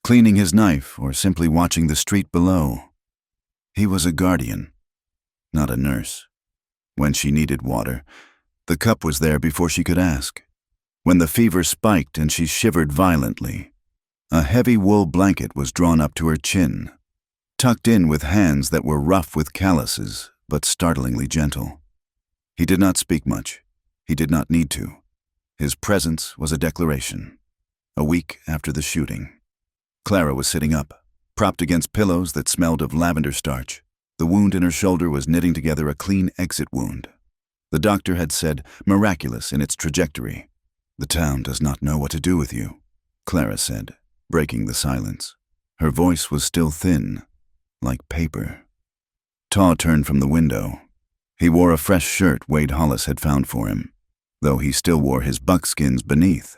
cleaning his knife or simply watching the street below. He was a guardian, not a nurse. When she needed water, The cup was there before she could ask. When the fever spiked and she shivered violently, a heavy wool blanket was drawn up to her chin, tucked in with hands that were rough with calluses, but startlingly gentle. He did not speak much. He did not need to. His presence was a declaration. A week after the shooting, Clara was sitting up, propped against pillows that smelled of lavender starch. The wound in her shoulder was knitting together a clean exit wound. The doctor had said, miraculous in its trajectory. "The town does not know what to do with you," Clara said, breaking the silence. Her voice was still thin, like paper. Taw turned from the window. He wore a fresh shirt Wade Hollis had found for him, though he still wore his buckskins beneath.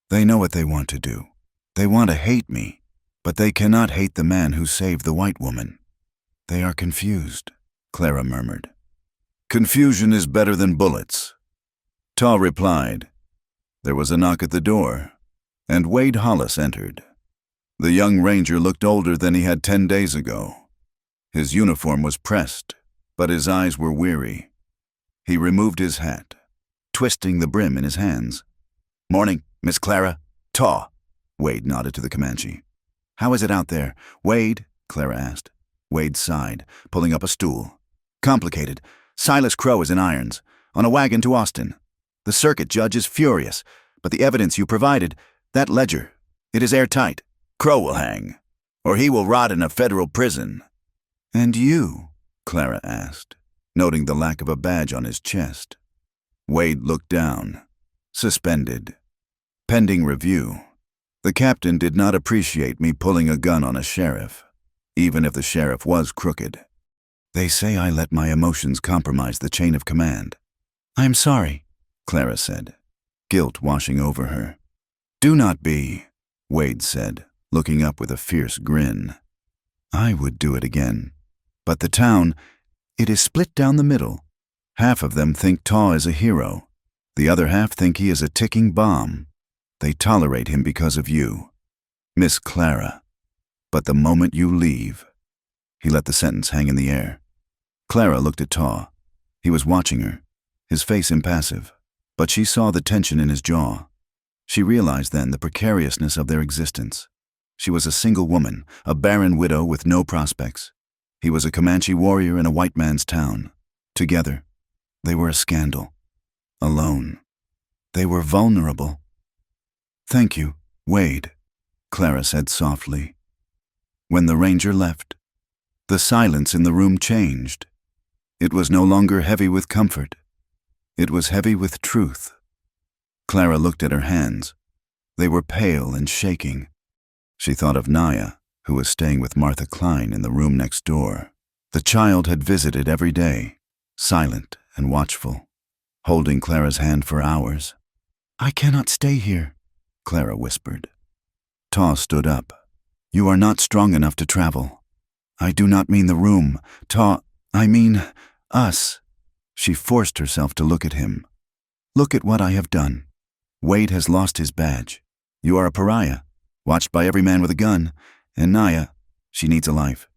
"They know what they want to do. They want to hate me, but they cannot hate the man who saved the white woman. They are confused," Clara murmured. "Confusion is better than bullets," Taw replied. There was a knock at the door, and Wade Hollis entered. The young ranger looked older than he had 10 days ago. His uniform was pressed, but his eyes were weary. He removed his hat, twisting the brim in his hands. "Morning, Miss Clara." "Taw," Wade nodded to the Comanche. "How is it out there, Wade?" Clara asked. Wade sighed, pulling up a stool. "Complicated. Silas Crow is in irons, on a wagon to Austin. The circuit judge is furious, but the evidence you provided, that ledger, it is airtight. Crow will hang, or he will rot in a federal prison." "And you?" Clara asked, noting the lack of a badge on his chest. Wade looked down, suspended. "Pending review. The captain did not appreciate me pulling a gun on a sheriff, even if the sheriff was crooked. They say I let my emotions compromise the chain of command." "I'm sorry," Clara said, guilt washing over her. "Do not be," Wade said, looking up with a fierce grin. "I would do it again. But the town, it is split down the middle. Half of them think Taw is a hero. The other half think he is a ticking bomb. They tolerate him because of you, Miss Clara. But the moment you leave—" He let the sentence hang in the air. Clara looked at Taw. He was watching her, his face impassive, but she saw the tension in his jaw. She realized then the precariousness of their existence. She was a single woman, a barren widow with no prospects. He was a Comanche warrior in a white man's town. Together, they were a scandal. Alone, they were vulnerable. "Thank you, Wade," Clara said softly. When the ranger left, the silence in the room changed. It was no longer heavy with comfort. It was heavy with truth. Clara looked at her hands. They were pale and shaking. She thought of Naya, who was staying with Martha Klein in the room next door. The child had visited every day, silent and watchful, holding Clara's hand for hours. "I cannot stay here," Clara whispered. Taw stood up. "You are not strong enough to travel. I do not mean the room, Taw, I mean us." She forced herself to look at him. "Look at what I have done. Wade has lost his badge. You are a pariah, watched by every man with a gun. And Naya, she needs a life,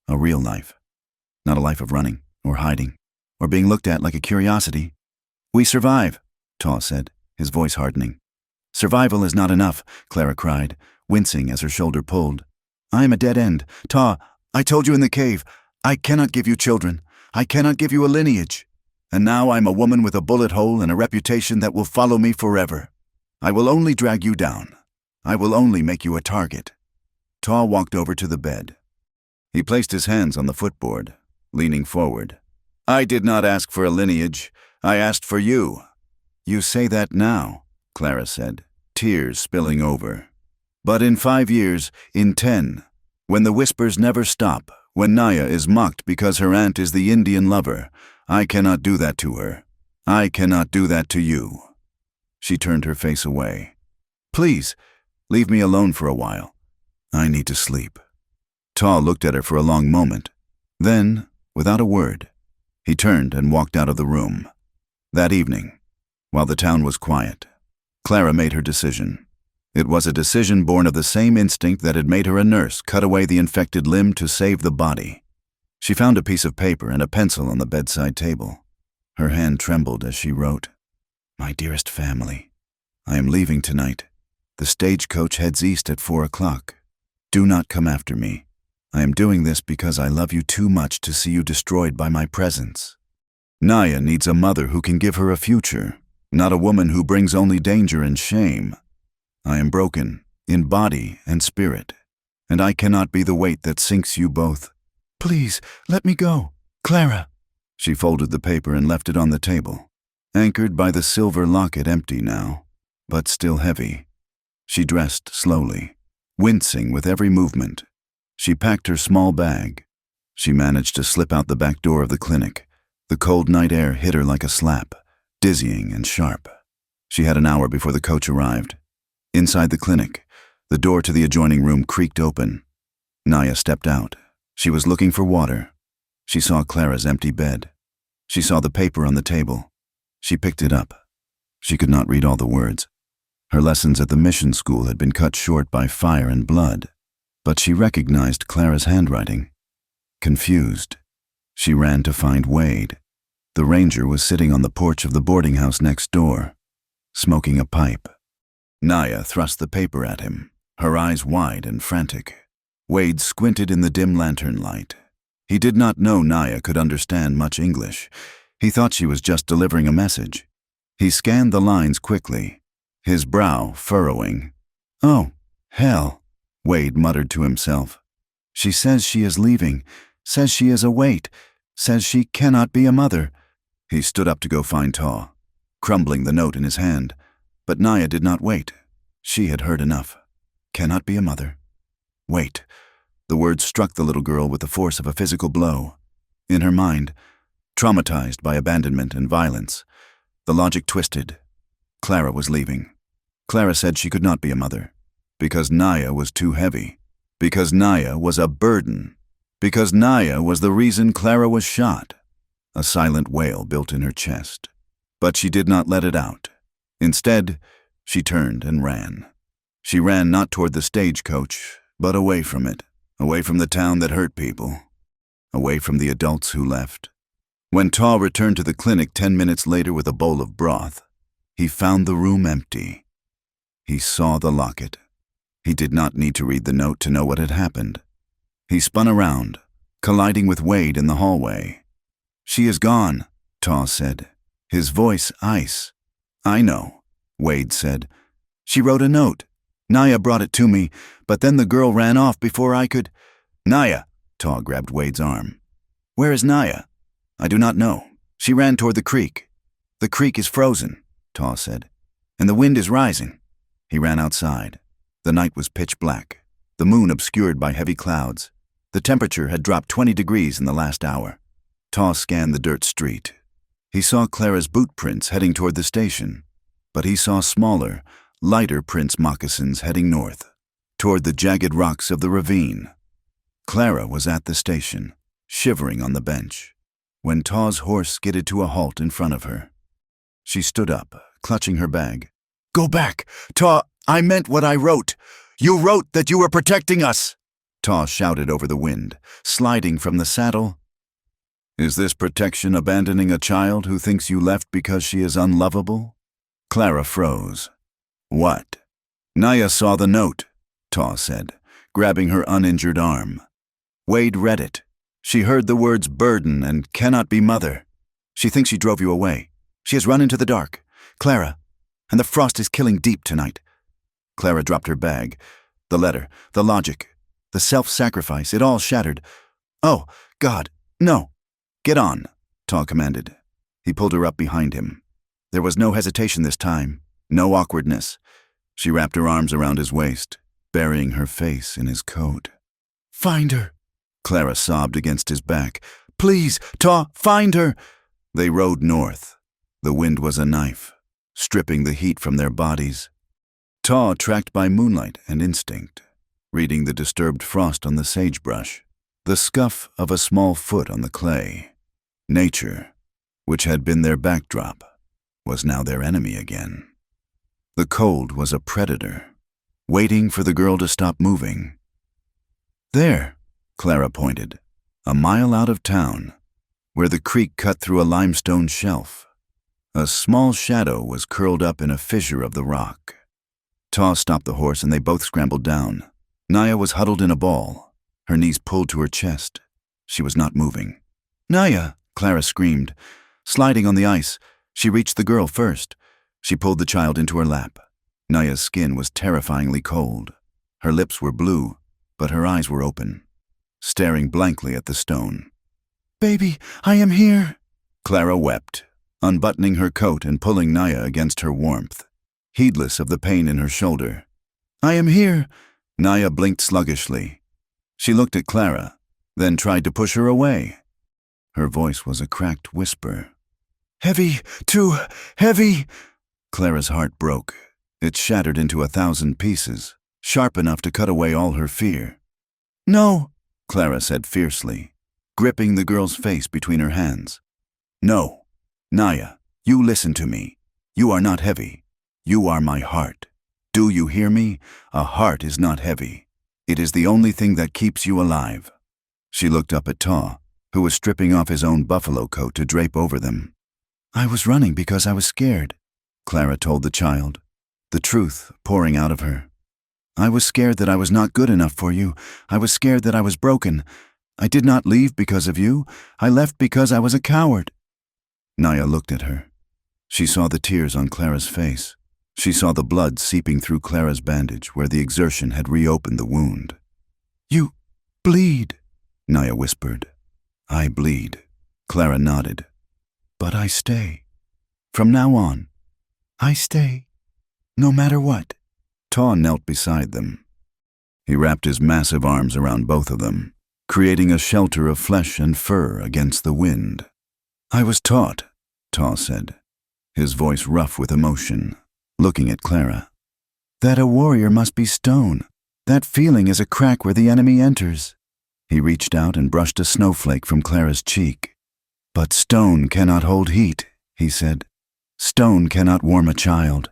a real life. Not a life of running, or hiding, or being looked at like a curiosity." "We survive," Taw said, his voice hardening. "Survival is not enough," Clara cried, wincing as her shoulder pulled. "I am a dead end. Taw, I told you in the cave, I cannot give you children. I cannot give you a lineage. And now I'm a woman with a bullet hole and a reputation that will follow me forever. I will only drag you down. I will only make you a target." Taw walked over to the bed. He placed his hands on the footboard, leaning forward. "I did not ask for a lineage. I asked for you." "You say that now," Clara said, tears spilling over. "But in 5 years, in 10, when the whispers never stop, when Naya is mocked because her aunt is the Indian lover, I cannot do that to her. I cannot do that to you." She turned her face away. "Please, leave me alone for a while. I need to sleep." Taw looked at her for a long moment. Then, without a word, he turned and walked out of the room. That evening, while the town was quiet, Clara made her decision. It was a decision born of the same instinct that had made her a nurse cut away the infected limb to save the body. She found a piece of paper and a pencil on the bedside table. Her hand trembled as she wrote, "My dearest family, I am leaving tonight. The stagecoach heads east at 4 o'clock. Do not come after me. I am doing this because I love you too much to see you destroyed by my presence. Naya needs a mother who can give her a future, not a woman who brings only danger and shame. I am broken, in body and spirit, and I cannot be the weight that sinks you both. Please, let me go. Clara." She folded the paper and left it on the table, anchored by the silver locket, empty now, but still heavy. She dressed slowly, wincing with every movement. She packed her small bag. She managed to slip out the back door of the clinic. The cold night air hit her like a slap, dizzying and sharp. She had an hour before the coach arrived. Inside the clinic, the door to the adjoining room creaked open. Naya stepped out. She was looking for water. She saw Clara's empty bed. She saw the paper on the table. She picked it up. She could not read all the words. Her lessons at the mission school had been cut short by fire and blood, but she recognized Clara's handwriting. Confused, she ran to find Wade. The ranger was sitting on the porch of the boarding house next door, smoking a pipe. Naya thrust the paper at him, her eyes wide and frantic. Wade squinted in the dim lantern light. He did not know Naya could understand much English. He thought she was just delivering a message. He scanned the lines quickly, his brow furrowing. "Oh, hell," Wade muttered to himself. "She says she is leaving, says she is a weight, says she cannot be a mother." He stood up to go find Taw, crumbling the note in his hand. But Naya did not wait. She had heard enough. Cannot be a mother. Wait. The words struck the little girl with the force of a physical blow. In her mind, traumatized by abandonment and violence, the logic twisted. Clara was leaving. Clara said she could not be a mother, because Naya was too heavy, because Naya was a burden, because Naya was the reason Clara was shot. A silent wail built in her chest, but she did not let it out. Instead, she turned and ran. She ran not toward the stagecoach, but away from it, away from the town that hurt people, away from the adults who left. When Taw returned to the clinic 10 minutes later with a bowl of broth, he found the room empty. He saw the locket. He did not need to read the note to know what had happened. He spun around, colliding with Wade in the hallway. "She is gone," Taw said, his voice ice. "I know," Wade said. "She wrote a note. Naya brought it to me, but then the girl ran off before I could—" "Naya!" Taw grabbed Wade's arm. "Where is Naya?" "I do not know. She ran toward the creek." "The creek is frozen," Taw said, "and the wind is rising." He ran outside. The night was pitch black, the moon obscured by heavy clouds. The temperature had dropped 20 degrees in the last hour. Taw scanned the dirt street. He saw Clara's boot prints heading toward the station, but he saw smaller, lighter prints moccasins heading north, toward the jagged rocks of the ravine. Clara was at the station, shivering on the bench, when Taw's horse skidded to a halt in front of her. She stood up, clutching her bag. "Go back! Taw, I meant what I wrote! You wrote that you were protecting us!" Taw shouted over the wind, sliding from the saddle. "Is this protection abandoning a child who thinks you left because she is unlovable?" Clara froze. "What?" "Naya saw the note," Taw said, grabbing her uninjured arm. Wade read it. "She heard the words burden and cannot be mother. She thinks she drove you away. She has run into the dark. Clara, and the frost is killing deep tonight." Clara dropped her bag. The letter, the logic, the self-sacrifice, it all shattered. "Oh, God, no!" "Get on," Taw commanded. He pulled her up behind him. There was no hesitation this time, no awkwardness. She wrapped her arms around his waist, burying her face in his coat. "Find her," Clara sobbed against his back. "Please, Taw, find her." They rode north. The wind was a knife, stripping the heat from their bodies. Taw tracked by moonlight and instinct, reading the disturbed frost on the sagebrush, the scuff of a small foot on the clay. Nature, which had been their backdrop, was now their enemy again. The cold was a predator, waiting for the girl to stop moving. "There," Clara pointed, "a mile out of town. where the creek cut through a limestone shelf. A small shadow was curled up in a fissure of the rock. Taw stopped the horse and they both scrambled down. Naya was huddled in a ball, her knees pulled to her chest. She was not moving. "Naya!" Clara screamed. Sliding on the ice, she reached the girl first. She pulled the child into her lap. Naya's skin was terrifyingly cold. Her lips were blue, but her eyes were open, staring blankly at the stone. "Baby, I am here!" Clara wept, unbuttoning her coat and pulling Naya against her warmth, heedless of the pain in her shoulder. "I am here!" Naya blinked sluggishly. She looked at Clara, then tried to push her away. Her voice was a cracked whisper. "Heavy, too heavy!" Clara's heart broke. It shattered into 1,000 pieces, sharp enough to cut away all her fear. "No," Clara said fiercely, gripping the girl's face between her hands. "No. Naya, you listen to me. You are not heavy. You are my heart. Do you hear me? A heart is not heavy. It is the only thing that keeps you alive." She looked up at Taw, who was stripping off his own buffalo coat to drape over them. "I was running because I was scared," Clara told the child, the truth pouring out of her. "I was scared that I was not good enough for you. I was scared that I was broken. I did not leave because of you. I left because I was a coward." Naya looked at her. She saw the tears on Clara's face. She saw the blood seeping through Clara's bandage where the exertion had reopened the wound. "You bleed," Naya whispered. "I bleed," Clara nodded. "But I stay. From now on, I stay. No matter what." Taw knelt beside them. He wrapped his massive arms around both of them, creating a shelter of flesh and fur against the wind. "I was taught," Taw said, his voice rough with emotion, looking at Clara, "that a warrior must be stone. That feeling is a crack where the enemy enters." He reached out and brushed a snowflake from Clara's cheek. "But stone cannot hold heat," he said. "Stone cannot warm a child.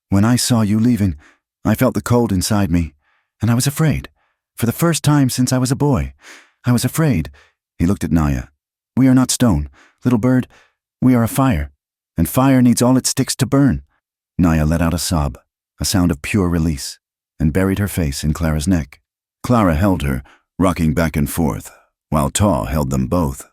When I saw you leaving, I felt the cold inside me, and I was afraid. For the first time since I was a boy, I was afraid." He looked at Naya. "We are not stone, little bird. We are a fire, and fire needs all it sticks to burn." Naya let out a sob, a sound of pure release, and buried her face in Clara's neck. Clara held her, rocking back and forth, while Taw held them both.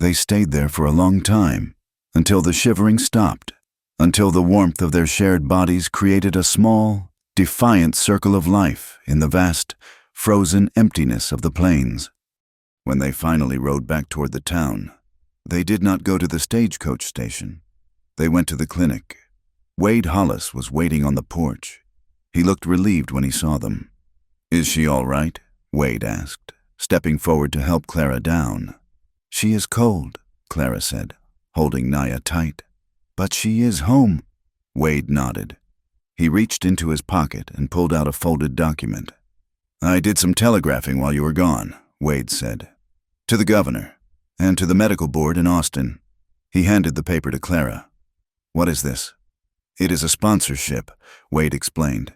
They stayed there for a long time, until the shivering stopped, until the warmth of their shared bodies created a small, defiant circle of life in the vast, frozen emptiness of the plains. When they finally rode back toward the town, they did not go to the stagecoach station. They went to the clinic. Wade Hollis was waiting on the porch. He looked relieved when he saw them. "Is she all right?" Wade asked, stepping forward to help Clara down. "She is cold," Clara said, holding Naya tight. "But she is home." Wade nodded. He reached into his pocket and pulled out a folded document. "I did some telegraphing while you were gone," Wade said. "To the governor, and to the medical board in Austin." He handed the paper to Clara. "What is this?" "It is a sponsorship," Wade explained.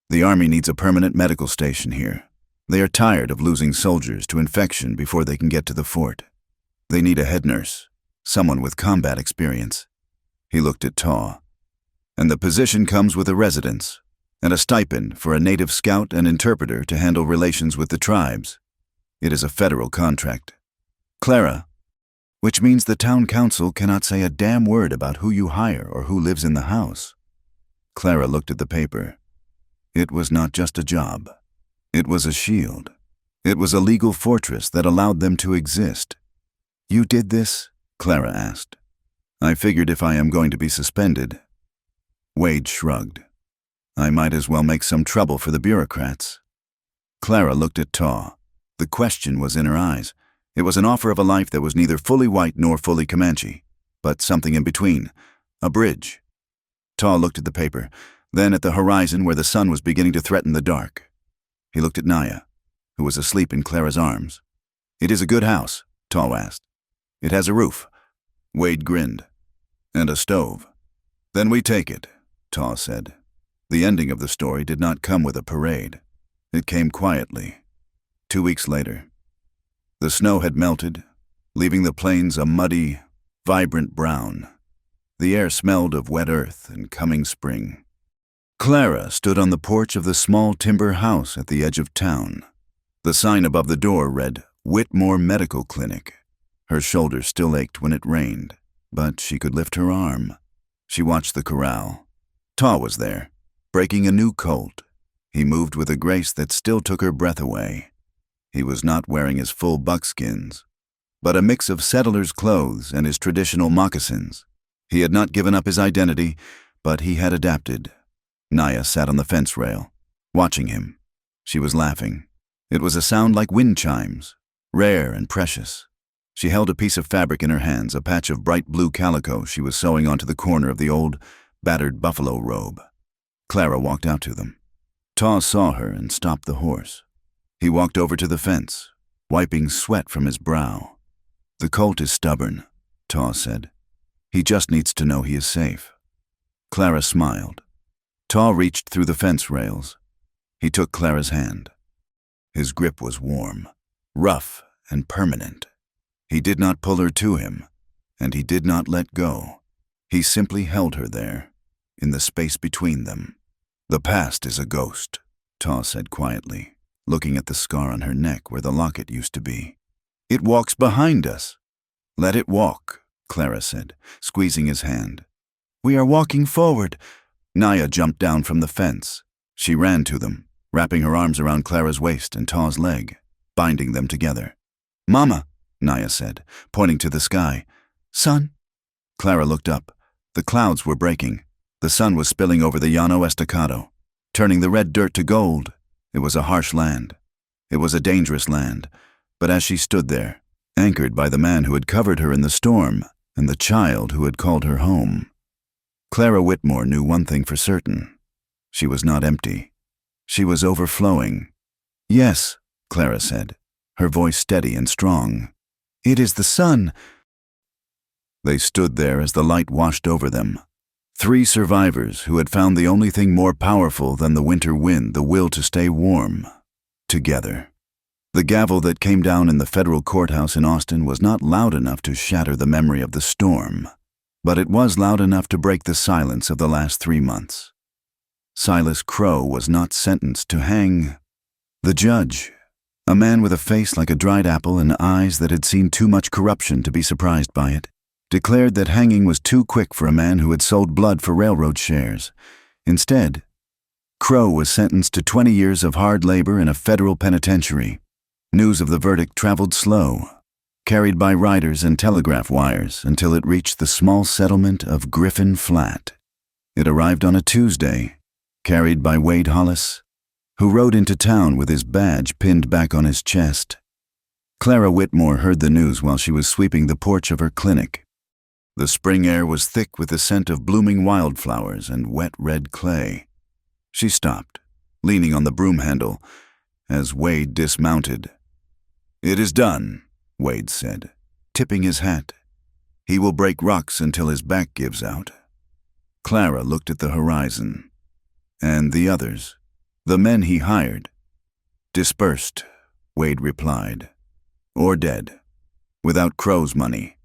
"The Army needs a permanent medical station here. They are tired of losing soldiers to infection before they can get to the fort. They need a head nurse, someone with combat experience." He looked at Taw. "And the position comes with a residence, and a stipend for a native scout and interpreter to handle relations with the tribes. It is a federal contract. Clara, which means the town council cannot say a damn word about who you hire or who lives in the house." Clara looked at the paper. It was not just a job. It was a shield. It was a legal fortress that allowed them to exist. "You did this?" Clara asked. "I figured if I am going to be suspended." Wade shrugged. "I might as well make some trouble for the bureaucrats." Clara looked at Taw. The question was in her eyes. It was an offer of a life that was neither fully white nor fully Comanche, but something in between, a bridge. Taw looked at the paper, then at the horizon where the sun was beginning to threaten the dark. He looked at Naya, who was asleep in Clara's arms. "It is a good house?" Taw asked. "It has a roof." Wade grinned. "And a stove." "Then we take it," Taw said. The ending of the story did not come with a parade. It came quietly. 2 weeks later. The snow had melted, leaving the plains a muddy, vibrant brown. The air smelled of wet earth and coming spring. Clara stood on the porch of the small timber house at the edge of town. The sign above the door read, Whitmore Medical Clinic. Her shoulder still ached when it rained, but she could lift her arm. She watched the corral. Taw was there, breaking a new colt. He moved with a grace that still took her breath away. He was not wearing his full buckskins, but a mix of settler's clothes and his traditional moccasins. He had not given up his identity, but he had adapted. Naya sat on the fence rail, watching him. She was laughing. It was a sound like wind chimes, rare and precious. She held a piece of fabric in her hands, a patch of bright blue calico she was sewing onto the corner of the old, battered buffalo robe. Clara walked out to them. Taw saw her and stopped the horse. He walked over to the fence, wiping sweat from his brow. "The colt is stubborn," Taw said. "He just needs to know he is safe." Clara smiled. Taw reached through the fence rails. He took Clara's hand. His grip was warm, rough, and permanent. He did not pull her to him, and he did not let go. He simply held her there, in the space between them. "The past is a ghost," Taw said quietly, looking at the scar on her neck where the locket used to be. "It walks behind us." "Let it walk," Clara said, squeezing his hand. "We are walking forward." Naya jumped down from the fence. She ran to them, wrapping her arms around Clara's waist and Taw's leg, binding them together. "Mama," Naya said, pointing to the sky. "Son?" Clara looked up. The clouds were breaking. The sun was spilling over the Llano Estacado, turning the red dirt to gold. It was a harsh land. It was a dangerous land. But as she stood there, anchored by the man who had covered her in the storm and the child who had called her home, Clara Whitmore knew one thing for certain. She was not empty. She was overflowing. "Yes," Clara said, her voice steady and strong. "It is the sun." They stood there as the light washed over them. 3 survivors who had found the only thing more powerful than the winter wind, the will to stay warm, together. The gavel that came down in the federal courthouse in Austin was not loud enough to shatter the memory of the storm, but it was loud enough to break the silence of the last 3 months. Silas Crow was not sentenced to hang. The judge, a man with a face like a dried apple and eyes that had seen too much corruption to be surprised by it, declared that hanging was too quick for a man who had sold blood for railroad shares. Instead, Crow was sentenced to 20 years of hard labor in a federal penitentiary. News of the verdict traveled slow, carried by riders and telegraph wires until it reached the small settlement of Griffin Flat. It arrived on a Tuesday, carried by Wade Hollis, who rode into town with his badge pinned back on his chest. Clara Whitmore heard the news while she was sweeping the porch of her clinic. The spring air was thick with the scent of blooming wildflowers and wet red clay. She stopped, leaning on the broom handle, as Wade dismounted. "It is done," Wade said, tipping his hat. "He will break rocks until his back gives out." Clara looked at the horizon. "And the others, the men he hired?" "Dispersed," Wade replied. "Or dead. Without Crow's money.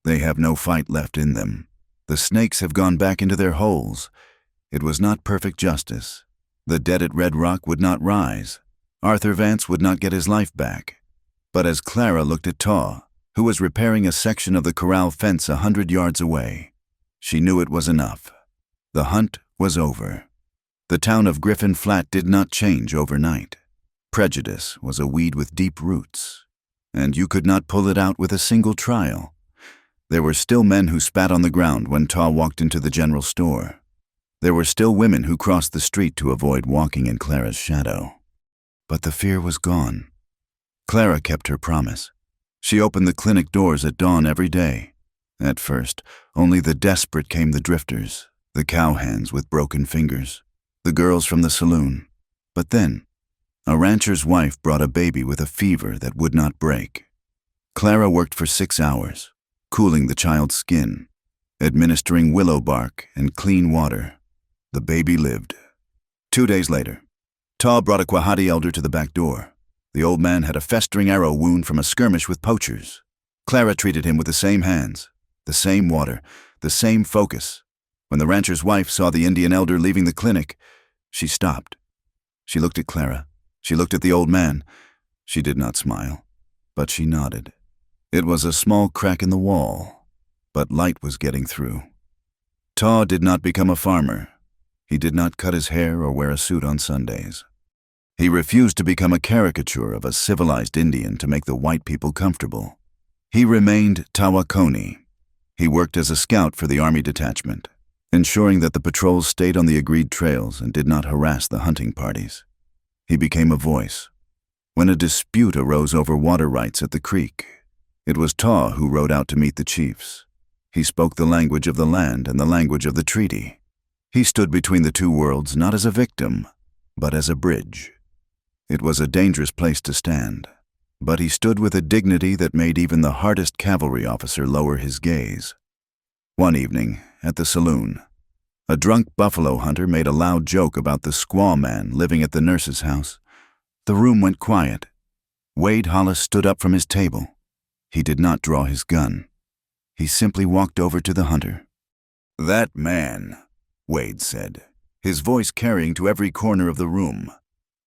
They have no fight left in them. The snakes have gone back into their holes. It was not perfect justice. The dead at Red Rock would not rise. Arthur Vance would not get his life back." But as Clara looked at Taw, who was repairing a section of the corral fence 100 yards away, she knew it was enough. The hunt was over. The town of Griffin Flat did not change overnight. Prejudice was a weed with deep roots, and you could not pull it out with a single trial. There were still men who spat on the ground when Taw walked into the general store. There were still women who crossed the street to avoid walking in Clara's shadow. But the fear was gone. Clara kept her promise. She opened the clinic doors at dawn every day. At first, only the desperate came the drifters, the cowhands with broken fingers, the girls from the saloon. But then, a rancher's wife brought a baby with a fever that would not break. Clara worked for 6 hours, cooling the child's skin, administering willow bark and clean water. The baby lived. 2 days later, Taw brought a Quahati elder to the back door. The old man had a festering arrow wound from a skirmish with poachers. Clara treated him with the same hands, the same water, the same focus. When the rancher's wife saw the Indian elder leaving the clinic, she stopped. She looked at Clara. She looked at the old man. She did not smile, but she nodded. It was a small crack in the wall, but light was getting through. Taw did not become a farmer. He did not cut his hair or wear a suit on Sundays. He refused to become a caricature of a civilized Indian to make the white people comfortable. He remained Tawakoni. He worked as a scout for the army detachment, ensuring that the patrols stayed on the agreed trails and did not harass the hunting parties. He became a voice. When a dispute arose over water rights at the creek, it was Taw who rode out to meet the chiefs. He spoke the language of the land and the language of the treaty. He stood between the two worlds not as a victim, but as a bridge. It was a dangerous place to stand, but he stood with a dignity that made even the hardest cavalry officer lower his gaze. One evening, at the saloon, a drunk buffalo hunter made a loud joke about the squaw man living at the nurse's house. The room went quiet. Wade Hollis stood up from his table. He did not draw his gun. He simply walked over to the hunter. "That man," Wade said, his voice carrying to every corner of the room,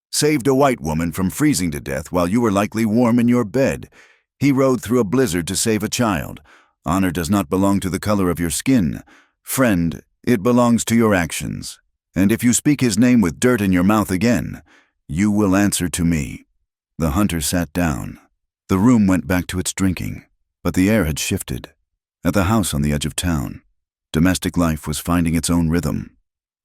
"saved a white woman from freezing to death while you were likely warm in your bed. He rode through a blizzard to save a child. Honor does not belong to the color of your skin. Friend, it belongs to your actions. And if you speak his name with dirt in your mouth again, you will answer to me." The hunter sat down. The room went back to its drinking, but the air had shifted. At the house on the edge of town, domestic life was finding its own rhythm.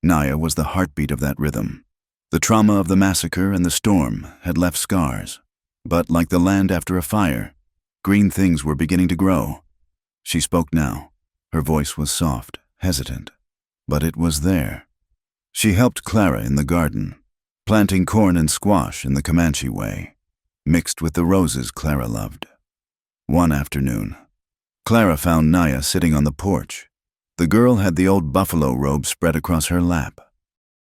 Naya was the heartbeat of that rhythm. The trauma of the massacre and the storm had left scars, but like the land after a fire, green things were beginning to grow. She spoke now. Her voice was soft, hesitant, but it was there. She helped Clara in the garden, planting corn and squash in the Comanche way, mixed with the roses Clara loved. One afternoon, Clara found Naya sitting on the porch. The girl had the old buffalo robe spread across her lap.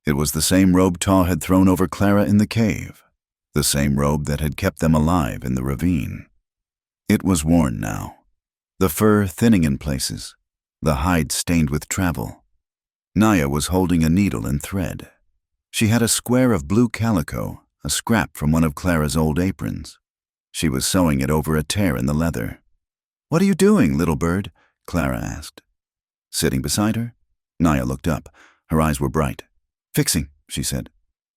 It was the same robe Taw had thrown over Clara in the cave, the same robe that had kept them alive in the ravine. It was worn now, the fur thinning in places, the hide stained with travel. Naya was holding a needle and thread. She had a square of blue calico, a scrap from one of Clara's old aprons. She was sewing it over a tear in the leather. "What are you doing, little bird?" Clara asked. Sitting beside her, Naya looked up. Her eyes were bright. "Fixing," she said.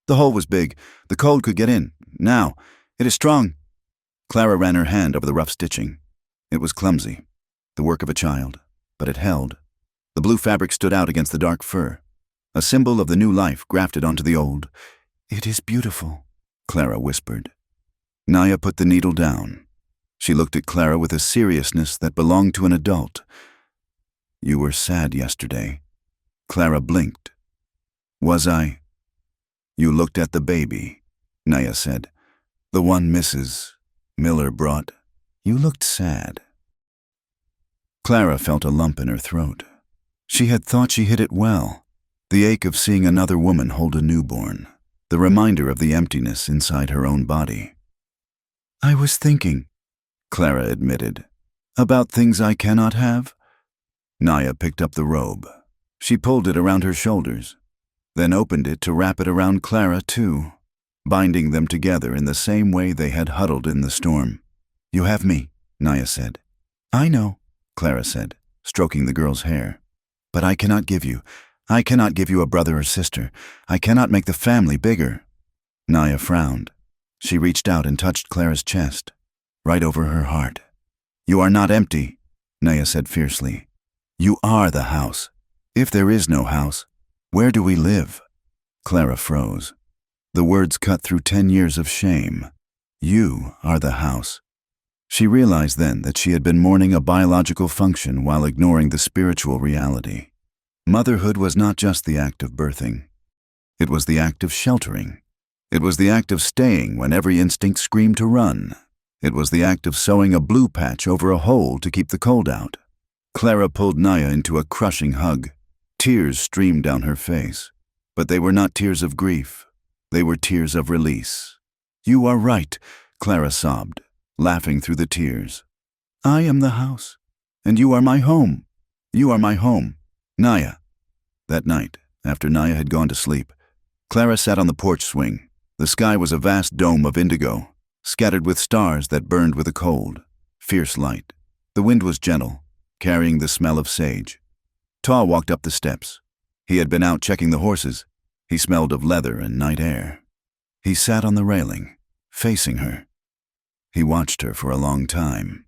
"The hole was big. The cold could get in. Now, it is strong." Clara ran her hand over the rough stitching. It was clumsy, the work of a child, but it held. The blue fabric stood out against the dark fur, a symbol of the new life grafted onto the old. "It is beautiful," Clara whispered. Naya put the needle down. She looked at Clara with a seriousness that belonged to an adult. "You were sad yesterday." Clara blinked. "Was I?" "You looked at the baby," Naya said. "The one Mrs. Miller brought. You looked sad." Clara felt a lump in her throat. She had thought she hid it well, the ache of seeing another woman hold a newborn, the reminder of the emptiness inside her own body. "I was thinking," Clara admitted, "about things I cannot have." Naya picked up the robe. She pulled it around her shoulders, then opened it to wrap it around Clara too, binding them together in the same way they had huddled in the storm. "You have me," Naya said. "I know," Clara said, stroking the girl's hair. "But I cannot give you a brother or sister. I cannot make the family bigger." Naya frowned. She reached out and touched Clara's chest, right over her heart. "You are not empty," Naya said fiercely. "You are the house. If there is no house, where do we live?" Clara froze. The words cut through 10 years of shame. "You are the house." She realized then that she had been mourning a biological function while ignoring the spiritual reality. Motherhood was not just the act of birthing. It was the act of sheltering. It was the act of staying when every instinct screamed to run. It was the act of sewing a blue patch over a hole to keep the cold out. Clara pulled Naya into a crushing hug. Tears streamed down her face, but they were not tears of grief. They were tears of release. "You are right," Clara sobbed, laughing through the tears. I am the house, and you are my home. You are my home, Naya. That night, after Naya had gone to sleep, Clara sat on the porch swing. The sky was a vast dome of indigo, scattered with stars that burned with a cold, fierce light. The wind was gentle, carrying the smell of sage. Ta walked up the steps. He had been out checking the horses. He smelled of leather and night air. He sat on the railing, facing her. He watched her for a long time,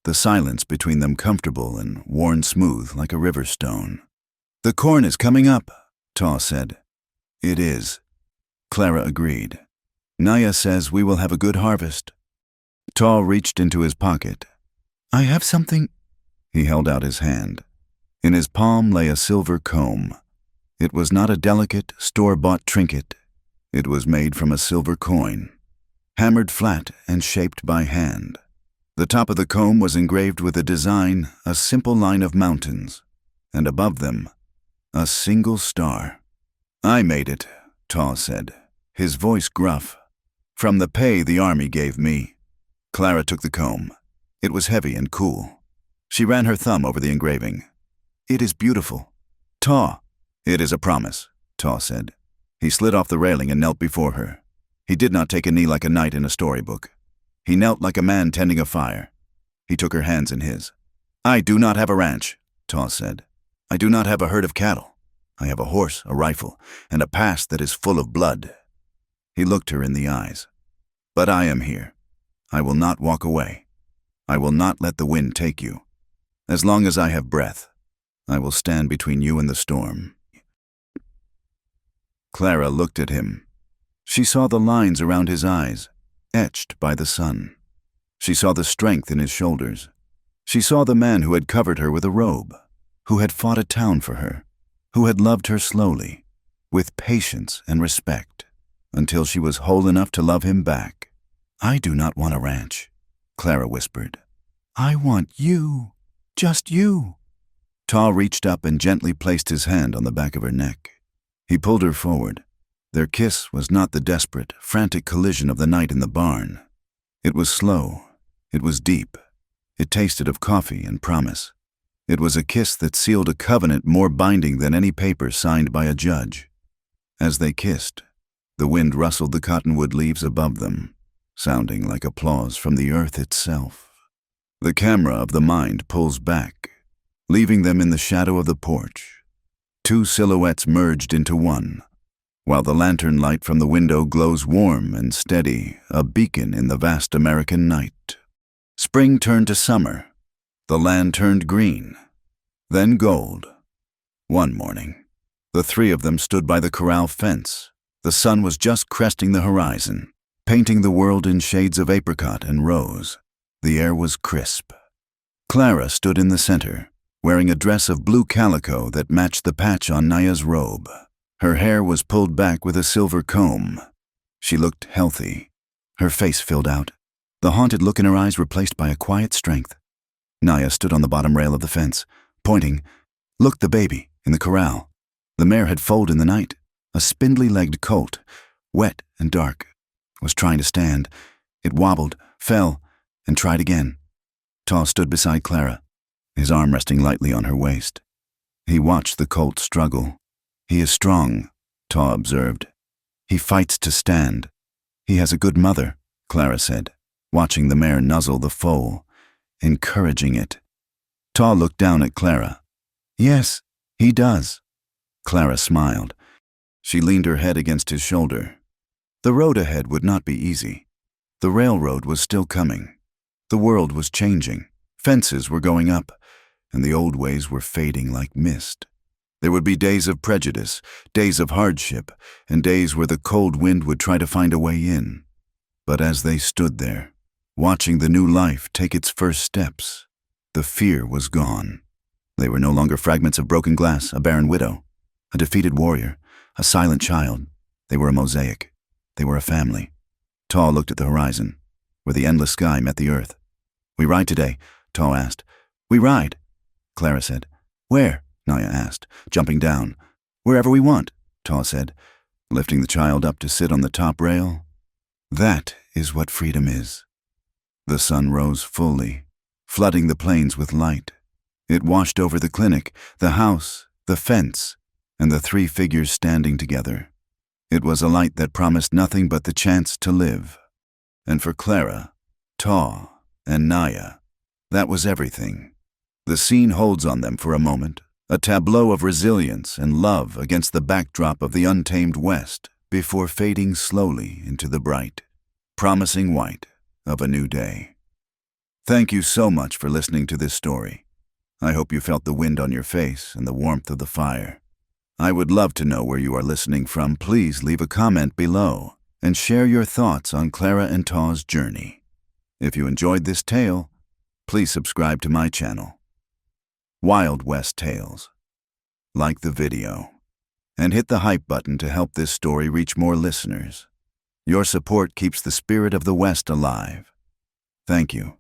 the silence between them comfortable and worn smooth like a river stone. "The corn is coming up," Ta said. "It is," Clara agreed. "Naya says we will have a good harvest." Ta reached into his pocket. "I have something." He held out his hand. In his palm lay a silver comb. It was not a delicate, store-bought trinket. It was made from a silver coin, hammered flat and shaped by hand. The top of the comb was engraved with a design, a simple line of mountains, and above them, a single star. "I made it," Ta said, his voice gruff. "From the pay the army gave me." Clara took the comb. It was heavy and cool. She ran her thumb over the engraving. "It is beautiful." "Ta." "It is a promise," Ta said. He slid off the railing and knelt before her. He did not take a knee like a knight in a storybook. He knelt like a man tending a fire. He took her hands in his. "I do not have a ranch," Ta said. "I do not have a herd of cattle. I have a horse, a rifle, and a past that is full of blood." He looked her in the eyes. "But I am here. I will not walk away. I will not let the wind take you. As long as I have breath, I will stand between you and the storm." Clara looked at him. She saw the lines around his eyes, etched by the sun. She saw the strength in his shoulders. She saw the man who had covered her with a robe, who had fought a town for her, who had loved her slowly, with patience and respect, until she was whole enough to love him back. "I do not want a ranch," Clara whispered. "I want you, just you." Ta reached up and gently placed his hand on the back of her neck. He pulled her forward. Their kiss was not the desperate, frantic collision of the night in the barn. It was slow. It was deep. It tasted of coffee and promise. It was a kiss that sealed a covenant more binding than any paper signed by a judge. As they kissed, the wind rustled the cottonwood leaves above them, sounding like applause from the earth itself. The camera of the mind pulls back, leaving them in the shadow of the porch. Two silhouettes merged into one, while the lantern light from the window glows warm and steady, a beacon in the vast American night. Spring turned to summer. The land turned green, then gold. One morning, the three of them stood by the corral fence. The sun was just cresting the horizon, painting the world in shades of apricot and rose. The air was crisp. Clara stood in the center, wearing a dress of blue calico that matched the patch on Naya's robe. Her hair was pulled back with a silver comb. She looked healthy. Her face filled out, the haunted look in her eyes replaced by a quiet strength. Naya stood on the bottom rail of the fence, pointing. "Look, the baby, in the corral." The mare had foaled in the night. A spindly-legged colt, wet and dark, was trying to stand. It wobbled, fell, and tried again. Ta stood beside Clara, his arm resting lightly on her waist. He watched the colt struggle. "He is strong," Ta observed. "He fights to stand." "He has a good mother," Clara said, watching the mare nuzzle the foal, encouraging it. Ta looked down at Clara. "Yes, he does." Clara smiled. She leaned her head against his shoulder. The road ahead would not be easy. The railroad was still coming. The world was changing. Fences were going up, and the old ways were fading like mist. There would be days of prejudice, days of hardship, and days where the cold wind would try to find a way in. But as they stood there, watching the new life take its first steps, the fear was gone. They were no longer fragments of broken glass, a barren widow, a defeated warrior, a silent child. They were a mosaic. They were a family. Ta looked at the horizon, where the endless sky met the earth. "We ride today?" Ta asked. "We ride," Clara said. "Where?" Naya asked, jumping down. "Wherever we want," Ta said, lifting the child up to sit on the top rail. That is what freedom is. The sun rose fully, flooding the plains with light. It washed over the clinic, the house, the fence, and the three figures standing together. It was a light that promised nothing but the chance to live. And for Clara, Taw, and Naya, that was everything. The scene holds on them for a moment, a tableau of resilience and love against the backdrop of the untamed West, before fading slowly into the bright, promising white of a new day. Thank you so much for listening to this story. I hope you felt the wind on your face and the warmth of the fire. I would love to know where you are listening from. Please leave a comment below and share your thoughts on Clara and Taw's journey. If you enjoyed this tale, please subscribe to my channel, Wild West Tales. Like the video, and hit the hype button to help this story reach more listeners. Your support keeps the spirit of the West alive. Thank you.